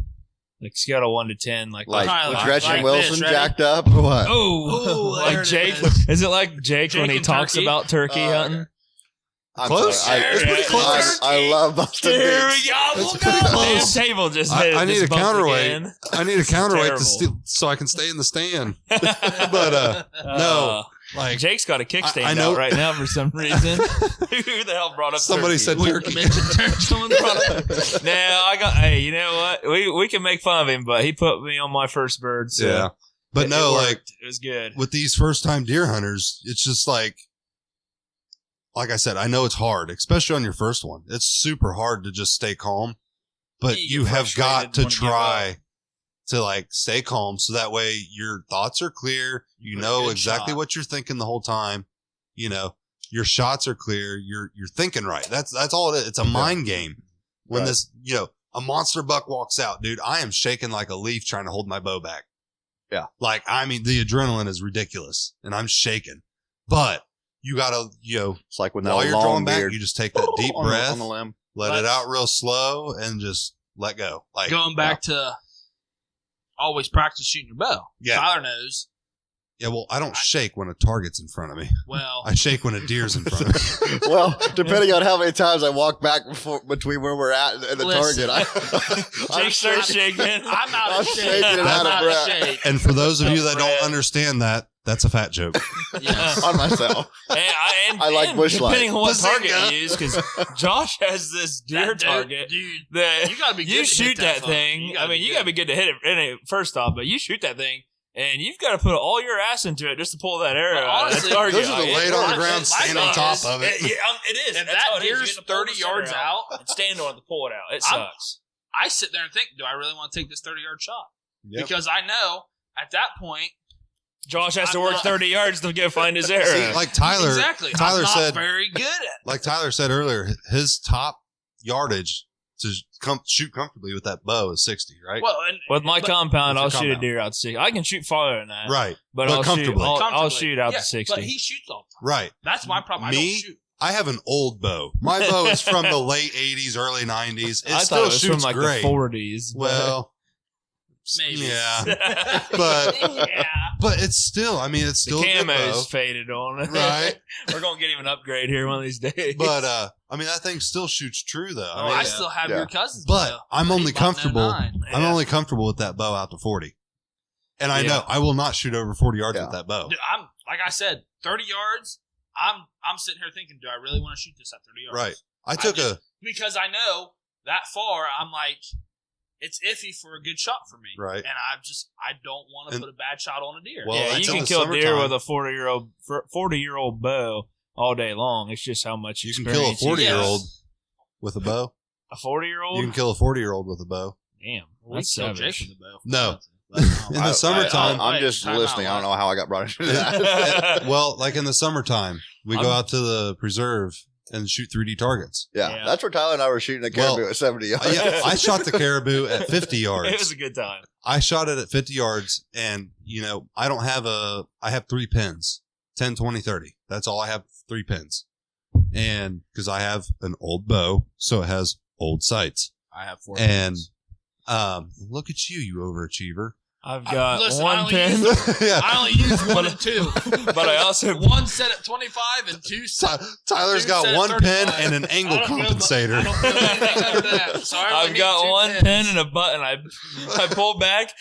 Like scale of 1 to 10. Like Tyler, Like Gretchen like Wilson this, ready? jacked up or what? Oh, there like it Jake. is. Is it like Jake when he and talks turkey? about turkey hunting? I'm Close. sorry. It's pretty close. I love Boston Here we Beats. go. It's pretty close. Damn table just hit. I need just a bumped counterweight. again. I need a counterweight Terrible. so I can stay in the stand. But no, like Jake's got a kickstand I know- out right now for some reason. Who the hell brought up somebody turkey? said turkey. Someone brought up. No, I got. Hey, you know what? We can make fun of him, but he put me on my first bird. So Yeah, but it no, worked. like it was good. with these first time deer hunters, it's just like I said, I know it's hard, especially on your first one. It's super hard to just stay calm, but You you get have got frustrated, to wanna give try to like stay calm so that way your thoughts are clear. You Put a know good exactly shot. what you're thinking the whole time. You know, your shots are clear. You're thinking right. That's all it is. It's a mind game. When Right. this, a monster buck walks out, dude, I am shaking like a leaf trying to hold my bow back. Yeah. Like, I mean, the adrenaline is ridiculous and I'm shaking, but you gotta, It's like when that while you're long drawing back, beard you just take that deep on the- breath, on the limb. let it out real slow and just let go. Like Going back to always practice shooting your bow. Yeah. Tyler knows. Yeah, well, I don't shake when a target's in front of me. Well, I shake when a deer's in front of me. Well, depending on how many times I walk back between where we're at and the Listen. target, I'm Jake starts shaking. I'm out I'm of shape. shaking and I'm out of out breath. of shape. And for those of you that Breath. don't understand that, that's a fat joke. Yes. on myself. And I like bush light. depending on what Bazinga. target you use, because Josh has this deer That dude- target dude. that You gotta be good you to shoot hit that fucker. thing. You gotta be You good. gotta be good to hit it first off, but you shoot that thing. And you've got to put all your ass into it just to pull that arrow Well, out of that honestly, target. this is a Like, lay it- it on the honestly, ground, my stand on thing top is- of it. It is. If That's that how it is. You deer's get to pull 30 the center yards out, and stand on it to pull it out. It I'm- sucks. I sit there and think, do I really want to take this 30-yard shot? Yep. Because I know at that point, Josh has to I'm work not- 30 yards to go find his arrow. See, like Tyler I'm not said, very good at it. like Tyler said earlier, his top yardage to shoot comfortably with that bow is 60, right? Well, and With my compound, With your I'll shoot a compound. deer out to 60. I can shoot farther than that. Right. But But I'll shoot. comfortably. I'll comfortably. shoot out Yeah, to 60. But he shoots all the time. Right. That's my problem. I Me? don't shoot. I have an old bow. My bow is from the late 80s, early 90s. It I still thought it was shoots from like great. the 40s. but- Well, Maybe. yeah. But Yeah. but it's still, I mean, it's still the a good bow. camo's faded on it. Right. We're going to get him an upgrade here one of these days. But I mean, that thing still shoots true though. Oh, I mean, I still have Yeah. your cousin's but bow. I'm only He bought an comfortable. 09. I'm Yeah. only comfortable with that bow out to 40. And I Yeah. know I will not shoot over 40 yards Yeah. with that bow. Dude, I'm like I said, 30 yards. I'm sitting here thinking, do I really want to shoot this at 30 yards? Right. I took just- because I know that far. I'm like, it's iffy for a good shot for me. Right. And I don't want to And- put a bad shot on a deer. Well, yeah, that's you in can the kill deer summertime. with a 40-year-old bow all day long. It's just how much You can kill a experience you 40-year-old Yes. with a bow. A 40-year-old? You can kill a 40-year-old with a bow. Damn, We that's killed savage. Jake with the bow. No. But, In the summertime- I'm just Time out, listening. I don't know how I got brought into that. Well, like in the summertime, we go out to the preserve and shoot 3D targets. Yeah, Yeah. that's where Tyler and I were shooting a caribou at 70 yards. I shot the caribou at 50 It was yards. a good time. I shot it at 50 yards, and I have 3 pins, 10, 20, 30. That's all I have, 3 pins. and because I have an old bow, so it has old sights. I have 4 And pins. look at you overachiever. I've got Listen, one pin, I only use 1 and 2. but I also one set at 25 and 2 set. Tyler's Dude got said 1 pin 35. and an angle I don't know, compensator. I don't know anything under that. So I only I've need got 2 one pins. pin and a button. I pull back,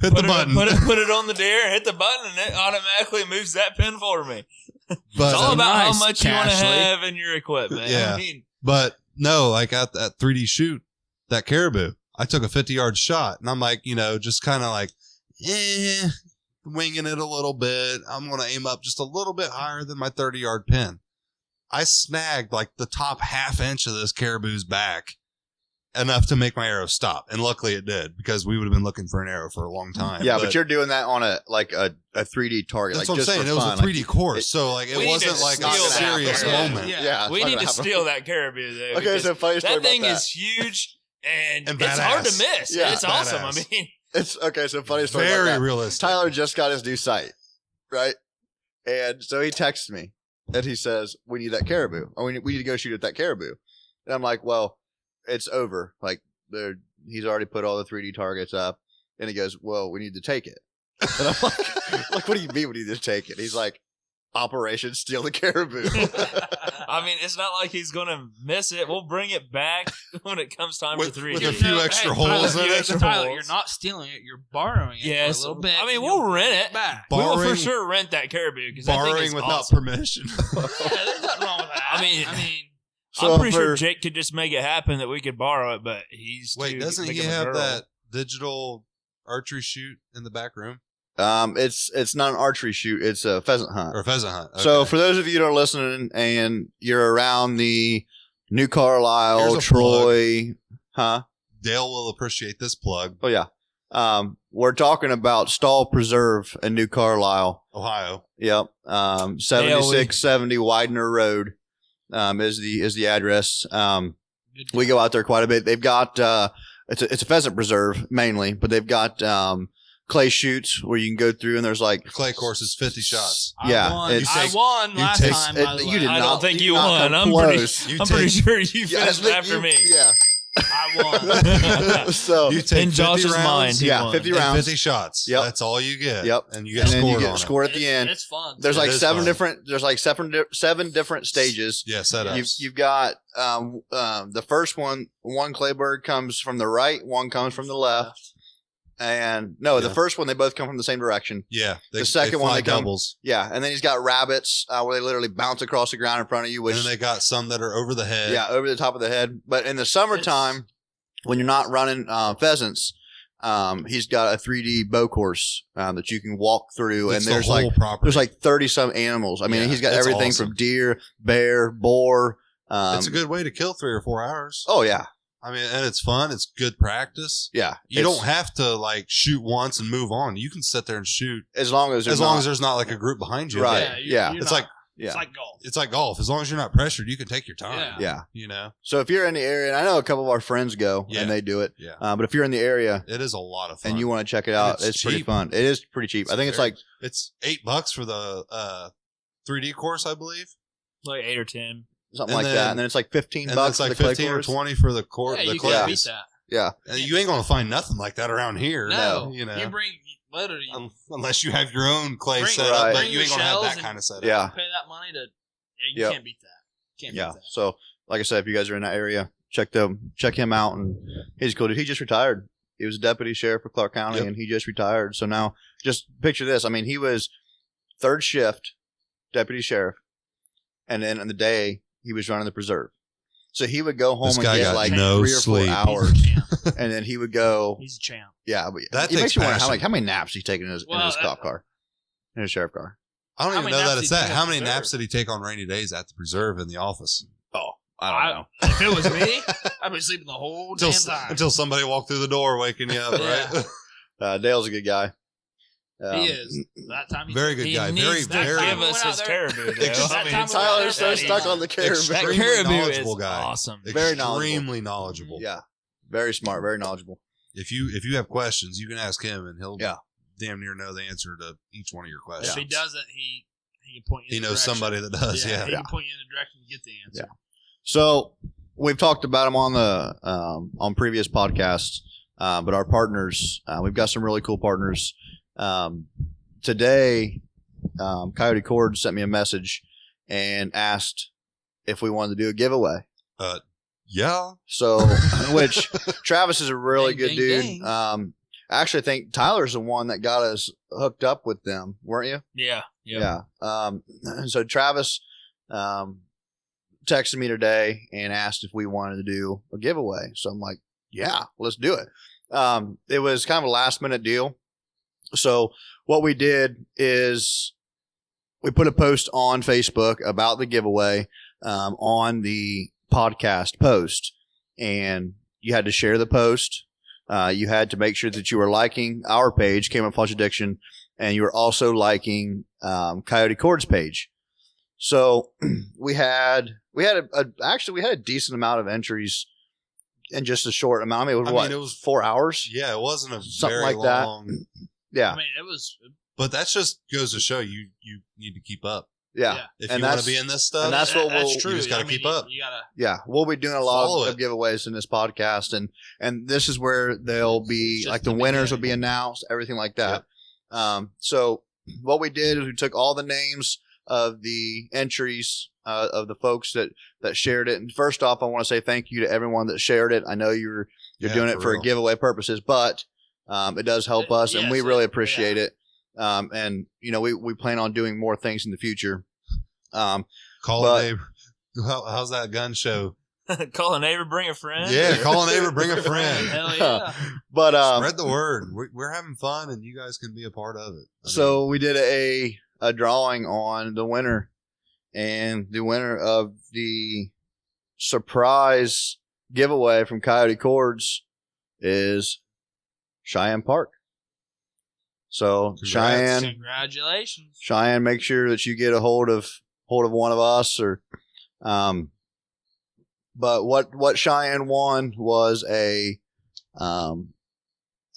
Hit the button. put it on the deer, hit the button, and it automatically moves that pin for me. But It's all about Nice, how much you want to Cashley. have in your equipment. Yeah. I mean, But no, like at that 3D shoot, that caribou, I took a 50-yard shot, and I'm like, just kind of like, winging it a little bit. I'm going to aim up just a little bit higher than my 30-yard pin. I snagged like the top half inch of this caribou's back, enough to make my arrow stop. And luckily it did, because we would have been looking for an arrow for a long time. Yeah, but you're doing that on a 3D target. That's like, what I'm just saying. for It was fun. a 3D course, so like it we need wasn't to like a steal that serious caribou. moment. Yeah. we need to steal that caribou, though. Okay, because so funny story that thing about that. is huge, and And it's hard to badass. miss. Yeah, It's awesome. I badass. mean, It's okay. So funny story. Very about that. realistic. Tyler just got his new sight, right? And so he texts me and he says, "We need that caribou. Or we need to go shoot at that caribou." And I'm like, "Well, it's over. Like, he's already put all the 3D targets up." And he goes, "Well, we need to take it." And I'm like, "What do you mean we need to take it?" He's like, "Operation Steal the Caribou." I mean, it's not like he's gonna miss it. We'll bring it back when it comes time With- for 3D. with a few extra holes in it. Tyler, you're not stealing it. You're borrowing it Yes. for a little bit. I mean, and we'll you'll rent get it. back. We will for Borrowing- sure rent that caribou because that thing Borrowing is without awesome. permission. Yeah, there's nothing wrong with that. I mean, So I'm pretty for- sure Jake could just make it happen that we could borrow it, but he's Wait, too doesn't big he of a have girl. that digital archery shoot in the back room? It's not an archery shoot. It's a pheasant hunt. Or a pheasant hunt? So Okay. for those of you that are listening and you're around the New Carlisle, Here's a Troy, Dale will appreciate this plug. Oh yeah. We're talking about Stall Preserve in New Carlisle. Ohio. Yep. 7670 Widener Road is the address. We go out there quite a bit. They've got it's a pheasant preserve mainly, but they've got clay shoots where you can go through and there's like Clay course is 50 shots. Yeah, I won, it's- I won you last take- time. By the you way. did I not- don't think you did not won. come I'm close. pretty sure you Yeah, I finished think after you- me. Yeah. I won. So You take In 50 Josh's rounds, mind, he yeah, won. 50 and rounds. 50 shots. Yep. That's all you get. Yep. And you get And then scored you get on scored at the end. It's fun. There's It like is seven fun. different. There's like seven different stages. it. Yeah, setups. You've got the first one claybird comes from the right, one comes from the left, and no, the Yeah. first one they both come from the same direction. yeah. the second one fly they come- doubles. Yeah, and then he's got rabbits where they literally bounce across the ground in front of you, which And then they got some that are over the head. yeah, over the top of the head. But in the summertime, when you're not running pheasants, he's got a 3D bow course that you can walk through, It's and the there's whole like property. there's like 30 some animals. I mean, Yeah, he's got that's everything awesome. from deer, bear, boar. It's a good way to kill 3 or 4 hours. Oh yeah, I mean, and it's fun. It's good practice. yeah. You It's- don't have to like shoot once and move on. You can sit there and shoot as long as there's not like a group behind you. Right. Like, Yeah. It's like yeah. It's like golf. it's like golf. As long as you're not pressured, you can take your time. Yeah. Yeah. You know. So if you're in the area, and I know a couple of our friends go Yeah. and they do it, Yeah. but if you're in the area It is a lot of fun. and you want to check it out, it's it's pretty cheap. fun. It is pretty cheap. I think it's very- like It's $8 for the 3D course, I believe. Like 8 or 10. something and like then- that, and then it's like $15 And bucks that's like for the clay 15 or course. 20 for the court. Yeah, the you clay. can't beat that. Yeah, And you ain't gonna find nothing like that around here. No, you know, you bring literally. unless you have your own clay Bring- set right. up, but bring you ain't your gonna have shells that and- kind of setup. Yeah. Pay that money to. Yeah, you Yep. can't beat that. Can't yeah. beat that. So like I said, if you guys are in that area, check him out, and he's cool dude. He just retired. He was a deputy sheriff for Clark County, Yep. and he just retired. So now, just picture this. I mean, he was third shift deputy sheriff, and then in the day he was running the preserve. So he would go home This and guy get got like no 3 or 4 sleep. hours, He's a champ. and then he would go. He's a champ. Yeah, but That it makes takes you wonder passion. how many naps he's taking in his Well, cop car, in his sheriff car. I don't How even many know that naps it's did he that. take How at many the naps preserve? did he take on rainy days at the preserve in the office? Oh, I don't know. If it was me, I'd be sleeping the whole damn time. Until somebody walked through the door waking you up, Yeah. right? Dale's a good guy. He is. That time he Very good He guy. needs Very, to very give We us went out his there- caribou. Though. That I mean, time we Tyler's so That stuck is- on the caribou. that Extremely caribou knowledgeable is guy. awesome. Very knowledgeable. Extremely knowledgeable. Yeah, very smart, very knowledgeable. If you have questions, you can ask him, and he'll Yeah. damn near know the answer to each one of your If questions. he doesn't, he He can point you He in the knows direction. somebody that does. Yeah. He can point you in the direction to get the answer. Yeah. So we've talked about them on the on previous podcasts, but our partners, we've got some really cool partners. Today, Coyote Cords sent me a message and asked if we wanted to do a giveaway. Yeah. So, which Travis is a really Ding, good ding, dude. ding. Actually, I think Tyler's the one that got us hooked up with them, weren't you? Yeah. Yeah. So Travis texted me today and asked if we wanted to do a giveaway. So I'm like, yeah, let's do it. It was kind of a last minute deal. So what we did is we put a post on Facebook about the giveaway on the podcast post, and you had to share the post. You had to make sure that you were liking our page, Camouflage Addiction, and you were also liking Coyote Cords page. So we had a decent amount of entries in just a short amount. I mean, it was 4 hours. Yeah, it wasn't a Something very like that. long. Yeah, I mean, it was. But that just goes to show you need to keep up. yeah. If And you want that's- to be in this stuff, and that's what That's we'll- true. you just got to I mean, keep up. You gotta. Yeah, we'll be doing a lot Follow of it. giveaways in this podcast, and this is where they'll be It's just like the the winners will beginning. be announced, everything like that. So what we did is we took all the names of the entries of the folks that shared it. And first off, I want to say thank you to everyone that shared it. I know you're Yeah, doing it for for real. giveaway purposes, but it does help us, and we Yes, really appreciate it. And we plan on doing more things in the future. Call but- a neighbor. How's that gun show? Call a neighbor, bring a friend. Yeah, call a neighbor, bring a friend. Hell yeah. But Spread the word. We're having fun, and you guys can be a part of it. I mean, so we did a drawing on the winner, and the winner of the surprise giveaway from Coyote Cords is Cheyenne Park. So Congrats. Congratulations. Cheyenne, make sure that you get a hold of one of us, or but what Cheyenne won was a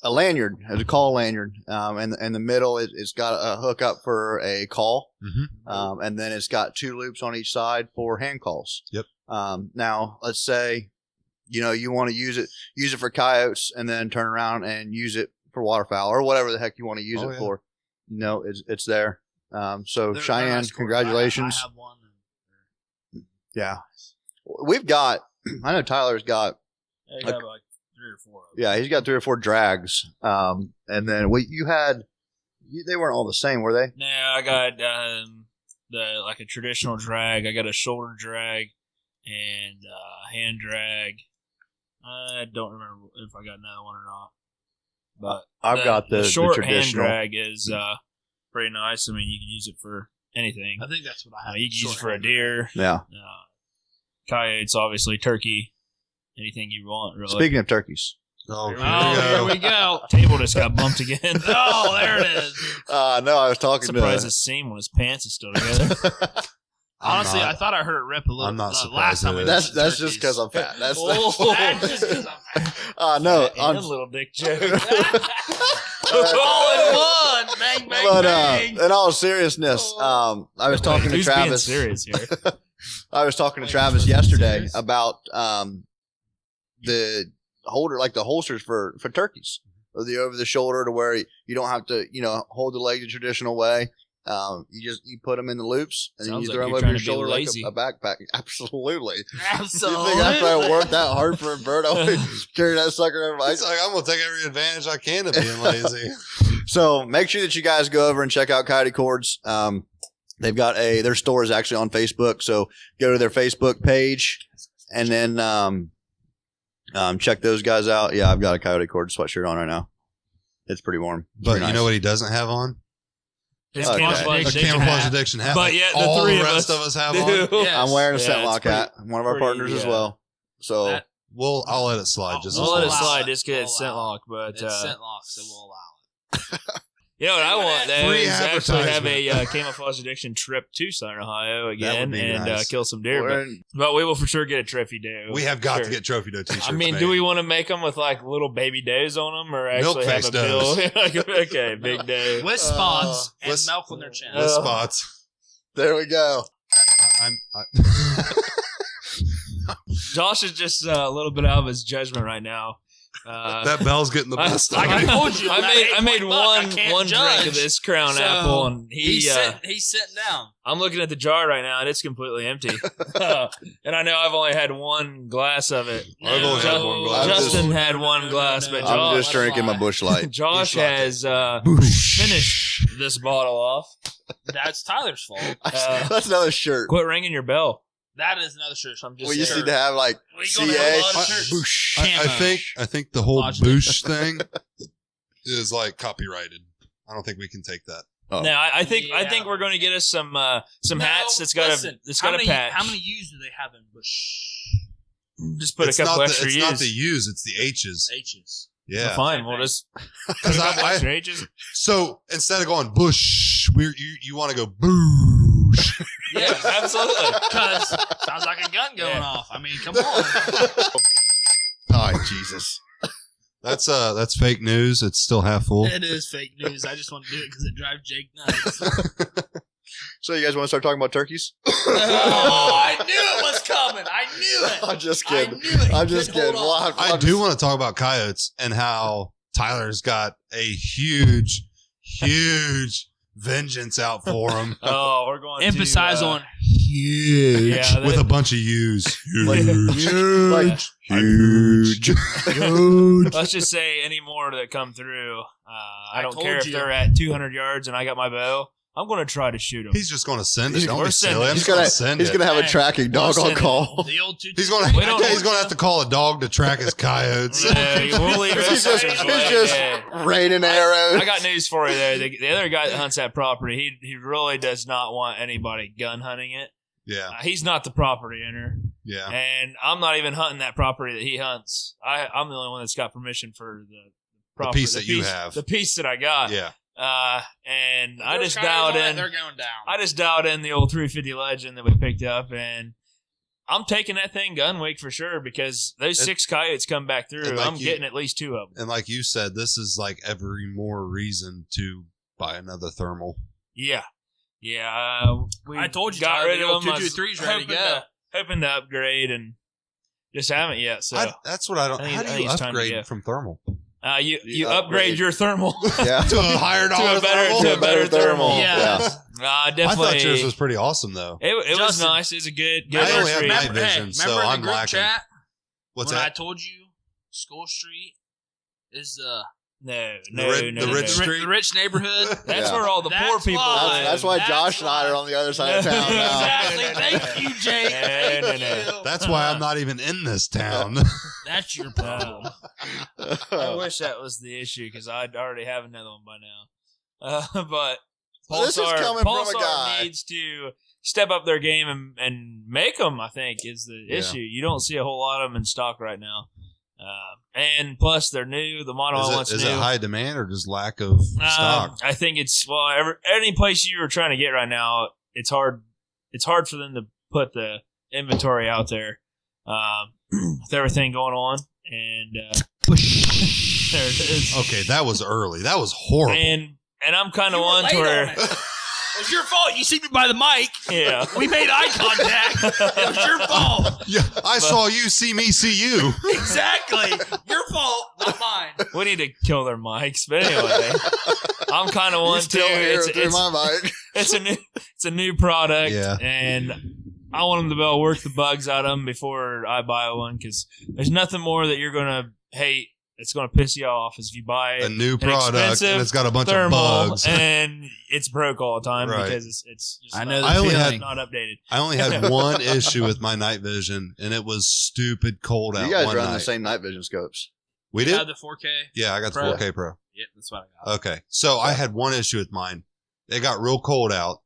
lanyard, a call lanyard, and in the middle it's got a hookup for a call, and then it's got 2 loops on each side for hand calls. Yep. Now let's say you want to use it for coyotes, and then turn around and use it for waterfowl or whatever the heck you want to use it for. It's there. So They're Cheyenne, nice cords. congratulations. I have one. Yeah. We've got, I know Tyler's got, They have like 3 or 4 of them. yeah, he's got 3 or 4 drags. And then they weren't all the same, were they? No, I got a traditional drag. I got a shoulder drag and hand drag. I don't remember if I got another one or not. But I've got the short hand traditional. drag is pretty nice. I mean, you can use it for anything. I think that's what I have. You can use it for a deer, Yeah. coyotes, obviously, turkey, anything you want, really. Speaking of turkeys. Oh, Here we go. Table just got bumped again. Oh, there it is. No, I was talking Surprised to. his seam when his pants is still together. Honestly, not- I thought I heard it rip a little. I'm not last surprised time at we it. That's did just turkeys. because I'm fat. That's That's just 'cause I'm fat. no. And a little dick joke. All in one. Bang, bang, But bang. in all seriousness, I was talking to Who's being Travis. serious here? I was talking to Travis yesterday about the holder, like the holsters for turkeys, or the over the shoulder, to where you don't have to hold the leg the traditional way. You put them in the loops, and then Sounds you like throw them you're over your trying to be shoulder like lazy. a backpack. Absolutely. You Absolutely. think after I worked that hard for a bird, I would carry that sucker over my. It's like, I'm going to take every advantage I can of being lazy. So make sure that you guys go over and check out Coyote Cords. They've got their store is actually on Facebook. So go to their Facebook page and then check those guys out. Yeah, I've got a Coyote Cords sweatshirt on right now. It's pretty warm. It's But pretty you nice. know what he doesn't have on? His Okay. camouflage A addiction camouflage hat. addiction hat. But like yet the all three the of rest us of us have do. on. Yes. I'm wearing a Yeah, scent it's lock pretty- hat. One of our pretty, partners as well. So That- I'll let it slide. Just We'll let it allow slide it. just get We'll it scent allow lock. But It's scent lock, so we'll allow it. you know what I want? Though, Free is actually have a advertisement. camouflage addiction trip to Southern Ohio That again would be and nice. kill some deer. we're But, in- but we will for sure get a trophy doe. We have got Sure. to get trophy doe t-shirts. I mean, made. do we want to make them with like little baby does on them, or actually have Milk-faced a bill? does. Okay, big doe With spots and with- milk on their chin. with spots? There we go. Josh is just a little bit out of his judgment right now. That bell's getting the best. I told you. I made one drink drink of this Crown Apple, and he's sitting down. I'm looking at the jar right now, and it's completely empty. And I know I've only had one glass of it. I've only had one glass. Justin had one glass, but I'm just drinking my Busch Light. Josh has finished this bottle off. That's Tyler's fault. That's another shirt. Quit ringing your bell. That is another shirt. So I'm just. We just need to have like CA. Busch. I think the whole Busch thing is like copyrighted. I don't think we can take that. Oh. No, I think we're going to get us some hats that's got a patch. How many U's do they have in Busch? Just put a couple extra U's. It's not the U's, it's the H's. H's. Yeah. Well, fine. We'll just because extra H's. So instead of going Busch, you want to go Busch. Yeah, absolutely. Because sounds like a gun going off. I mean, come on. Oh, Jesus. That's fake news. It's still half full. It is fake news. I just want to do it because it drives Jake nuts. So you guys want to start talking about turkeys? Oh, I knew it was coming. I knew it. I'm just kidding. I knew it. I'm just kidding. Well, I do want to talk about coyotes and how Tyler's got a huge vengeance out for him. Oh, we're going emphasize to, on huge. Yeah, with a bunch of U's. Huge. Let's just say any more that come through. I don't told care if you. they're at 200 yards and I got my bow. I'm going to try to shoot them. He's just going to send it. Don't We're be sending silly. it. He's going to send it. He's gonna have a tracking dog on call. The old 2 He's going to have to call a dog to track his coyotes. We'll leave He's it. just raining arrows. I got news for you there. The other guy that hunts that property, he really does not want anybody gun hunting it. Yeah. He's not the property owner. Yeah. And I'm not even hunting that property that he hunts. I'm the only one that's got permission for the property. piece that you have. The piece that I got. Yeah. And I just dialed in. They're going down. I just dialed in the old 350 Legend that we picked up, and I'm taking that thing gun week for sure because those 6 coyotes come back through. like I'm getting at least 2 of them. And like you said, this is like every more reason to buy another thermal. Yeah. We I told you, got Tyler, rid the of old them. 223's ready to go. Hoping to upgrade and just haven't yet. So That's what I don't. I think- How I do think you it's time to upgrade go. from thermal? You upgrade your thermal. Yeah. To a higher dollar thermal? to a better thermal. Yeah. Definitely. I thought yours was pretty awesome though. It was Justin, nice. It was a good I only have street. night vision, so remember in I'm the group lacking. chat What's when I that? told you School Street is The rich street? the rich neighborhood? That's Yeah. where all the That's poor people why. live. That's why That's Josh and I why. are on the other side of town now. Exactly. Thank you, Jake. Thank you. That's why I'm not even in this town. That's your problem. I wish that was the issue because I'd already have another one by now. But Well, this is Pulsar, coming from a Pulsar guy. needs to step up their game and make them, I think, is the issue. You don't see a whole lot of them in stock right now. And plus, they're new. The model I want's Is new. it high demand or just lack of stock? I think it's any place you were trying to get right now. It's hard. It's hard for them to put the inventory out there with everything going on. And there it is. Okay, that was early. That was horrible. And I'm kind of You were one late to on where it. It was your fault. You see me by the mic. yeah. We made eye contact. It was your fault. Yeah, I saw you see me see you. Exactly. Your fault, not mine. We need to kill their mics, but anyway, I'm kind of You one still too. hear it through my mic. It's a new product, Yeah. and I want them to be able to work the bugs out of them before I buy one because there's nothing more that you're gonna hate. It's gonna piss you off is if you buy A new an product and expensive it's got a bunch of thermal bugs. and it's broke all the time Right. because it's just I know the I only feeling. not updated. I only had one issue with my night vision, and it was stupid cold out. You guys one run night. the same night vision scopes. We You did. have the 4K. Yeah, I got the Pro? 4K Pro. Yep, that's what I got. Okay, so I had one issue with mine. It got real cold out.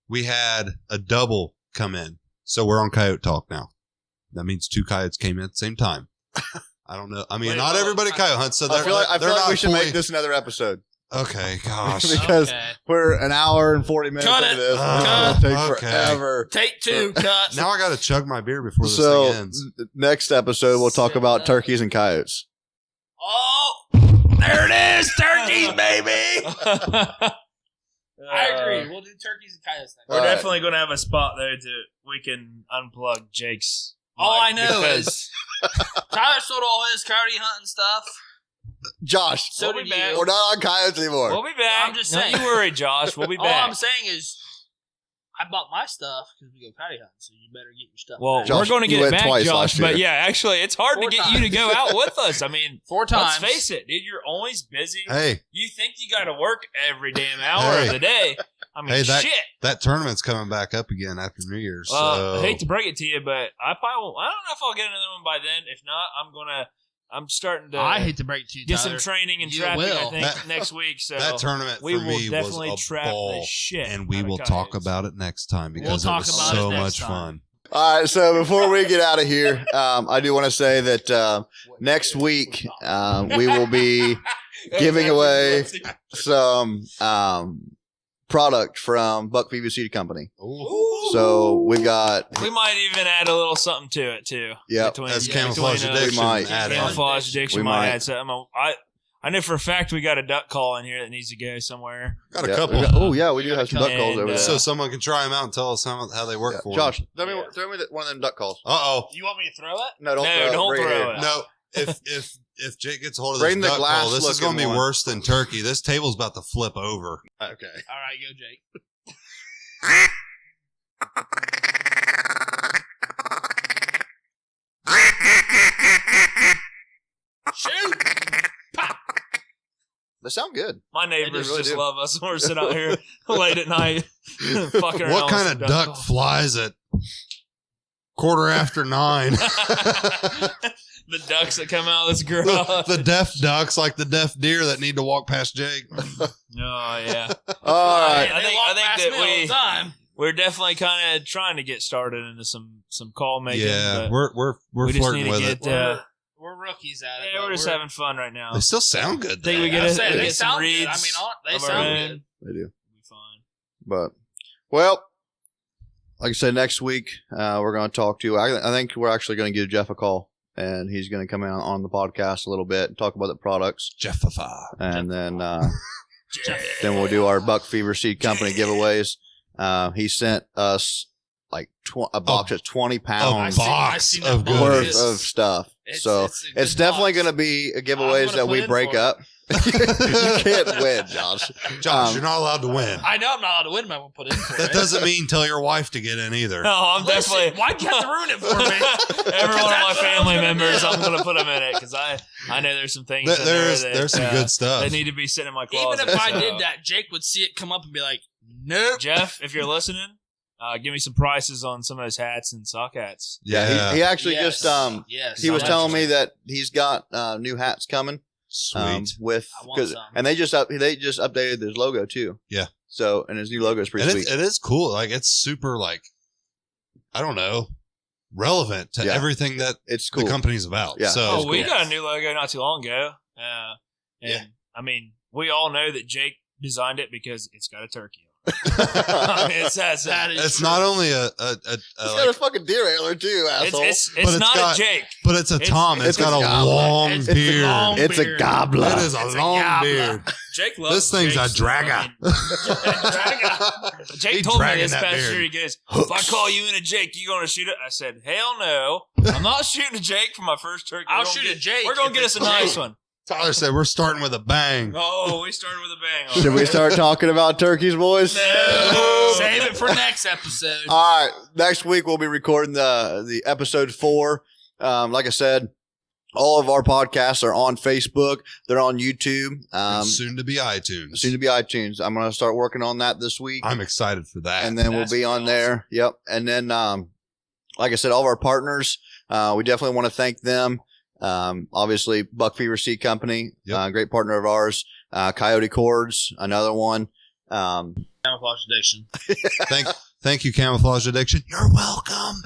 We had a double come in, so we're on coyote talk now. That means 2 coyotes came in at the same time. I don't know. I mean, Wait, not well, everybody coyote hunts, so I feel like not we should fully- make this another episode Okay, gosh. because Okay. we're an hour and 40 minutes Cut into it. this. Cut. It's going to take Okay. forever. Take 2 cuts. Now I got to chug my beer before this So thing ends. next episode we'll talk about Shut up. turkeys and coyotes. Oh, there it is. Turkeys, baby. I agree. We'll do turkeys and coyotes next. We're All right. definitely going to have a spot there we can unplug Jake's. All I mic know because- is Tyler sold all his coyote hunting stuff. Josh, So We'll be did back. you. we're not on coyotes anymore. We'll be back. I'm just Don't saying. you worry, Josh. We'll be All back. I'm saying is I bought my stuff because we go coyote hunting, so you better get your stuff. Well, back. Josh, we're going to you get it went back, twice Josh. last year. But yeah, actually, it's hard 4 to get you to go out with us. I mean, 4 times. let's face it, dude. You're always busy. Hey, You think you got to work every damn hour Hey. of the day. I mean, Hey, shit. that tournament's coming back up again after New Year's. Well, so I hate to break it to you, but I probably won't. I don't know if I'll get another one by then. If not, I'm starting to I hate to break it to you, get Tyler. some training and You trapping, I will. think, That- next week. So that tournament we for will me definitely was a trap the ball, shit. and we out of will talk coyotes. about it next time because talk it was about it so next much time. fun. All right, so before we get out of here, I do want to say that next week we will be giving away some product from Buck PVC Company. So we got, We might even add a little something to it too. Yep. As camouflage between, addiction, we might. add in. Camouflage addiction We might might. add something. I know for a fact we got a duck call in here that needs to go somewhere. Got a yeah, couple. we got- oh yeah, we do have some duck And, calls over there. So someone can try them out and tell us how they work Yeah. for Josh, them. throw me one of them duck calls. Uh-oh. You want me to throw it? No, don't No, throw it. don't Bring throw here. it. No, if Jake gets a hold of Bring this the duck call, this is glass-looking going to be one. worse than turkey. This table's about to flip over. Okay. All right, go, Jake. Shoot! They sound good. My neighbors really just do. love us when we're sitting out here late at night fucking around. What with kind some of duck calls. flies at 9:15? The ducks that come out of this garage. the deaf ducks, like the deaf deer that need to walk past Jake. Oh yeah. All right. I think that me all the time. we're definitely kind of trying to get started into some call making. Yeah, but we're we just flirting need to with get. it. We're rookies at it. Yeah, but we're just having fun right now. They still sound good. Think though. we get I'm it- saying, we they get some sound good. reeds I mean, they of our sound own. good. They do. We'll be fine. But, well, like I said, next week we're going to talk to. I think we're actually going to give Jeff a call, and he's going to come out on the podcast a little bit and talk about the products, Jeffifa. and then we'll do our Buck Fever Seed Company giveaways. He sent us like a box of 20 A pounds I box seen that of box. worth goodies. of stuff. So a good it's definitely box. going to be a I'm giveaways gonna that put we in break for it. up. You can't win, Josh. Josh, you're not allowed to win. I know I'm not allowed to win, but I will put in for That it. doesn't mean tell your wife to get in either. No, I'm Listen, definitely. why'd you have to ruin it for me? Every one of my That's what I was family gonna members, do. I'm going to put them in it because I know there's some things. in There's there that, some good stuff. They need to be sitting in my closet. Even if I so- did that, Jake would see it come up and be like, nope. Jeff, if you're listening, give me some prices on some of those hats and sock hats. Yeah, he actually Yes. just Yes. he was I telling like me that he's got new hats coming. Sweet. With I want some. and they just updated his logo too. Yeah. So and his new logo is pretty And sweet. it is cool. Like it's super like I don't know, relevant to Yeah. everything that It's cool. the company's about. Yeah. So Oh, we cool. got a new logo not too long ago. And Yeah. I mean, we all know that Jake designed it because it's got a turkey on it. I mean, it's that That simple. is it's true. not only It's got a fucking deer antler too, asshole. It's But it's not got- a Jake. but it's a Tom. it's It's got a a gobbler. long It's a beard. long- It's a beard. gobbler. It is a It's a long gobbler. beard. Jake loves This thing's Jake's- a dragger. I mean, Jake He told me dragging this that past beard. year, he goes, if I call you in a Jake, you going to shoot it? I said, hell no. I'm not shooting a Jake for my first turkey. I'll We're gonna shoot a Jake We're going if to get us it's a nice Jake. one. Tyler said we're starting with a bang. Oh, we started with a bang. Should we start talking about turkeys, boys? No. Save it for next episode. All right. Next week we'll be recording the episode 4. Like I said, all of our podcasts are on Facebook. They're on YouTube. And soon to be iTunes. Soon to be iTunes. I'm going to start working on that this week. I'm excited for that. And then we'll That's be on awesome. there. Yep. And then, like I said, all of our partners, we definitely want to thank them. Obviously, Buck Fever Seed Company, Yep. great partner of ours. Coyote Cords, another one. Camouflage addiction. Thank you, Camouflage Addiction. You're welcome.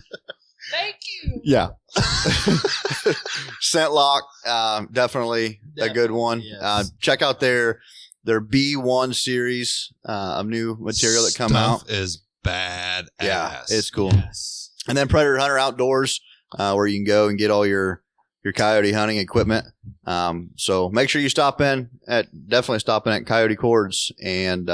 Thank you. Yeah. Scent Lock, definitely a good one. Yes. Check out their B1 series of new material that come out. Stuff is bad. Yeah, it's cool. Yes. And then Predator Hunter Outdoors, where you can go and get all your coyote hunting equipment. So make sure you definitely stop in at Coyote Cords and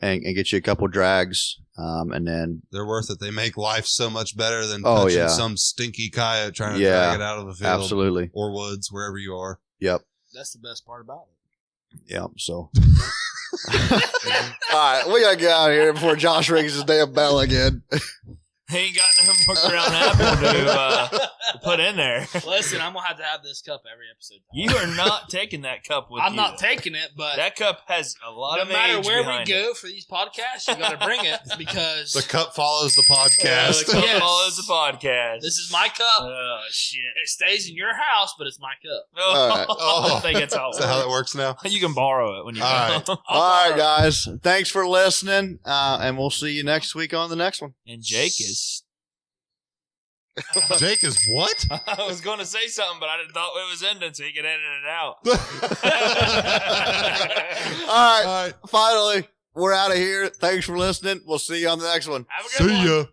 and get you a couple drags. And then they're worth it. They make life so much better than Oh, touching yeah. some stinky coyote trying to Yeah, drag it out of the field. absolutely. Or woods, wherever you are. Yep. That's the best part about it. Yep. So. All right, we gotta get out of here before Josh rings his damn bell again. He ain't got no more ground apple to put in there. Listen, I'm gonna have to have this cup every episode. You are not taking that cup with you. I'm not taking it, but that cup has a lot no of matter age where we behind go it. for these podcasts, you got to bring it because The cup follows the Yeah, podcast. the cup Yes. follows the podcast. this is my cup. Oh shit! It stays in your house, but it's my cup. Oh, All right. I think that's how it Is that how that works. works now? You can borrow it when you All right. go. All right, guys. Thanks for listening, and we'll see you next week on the next one. And Jake is. Jake is what? I was going to say something, but I thought it was ending, so he could edit it out. All right. Finally, we're out of here. Thanks for listening. We'll see you on the next one. Have a good See one. ya.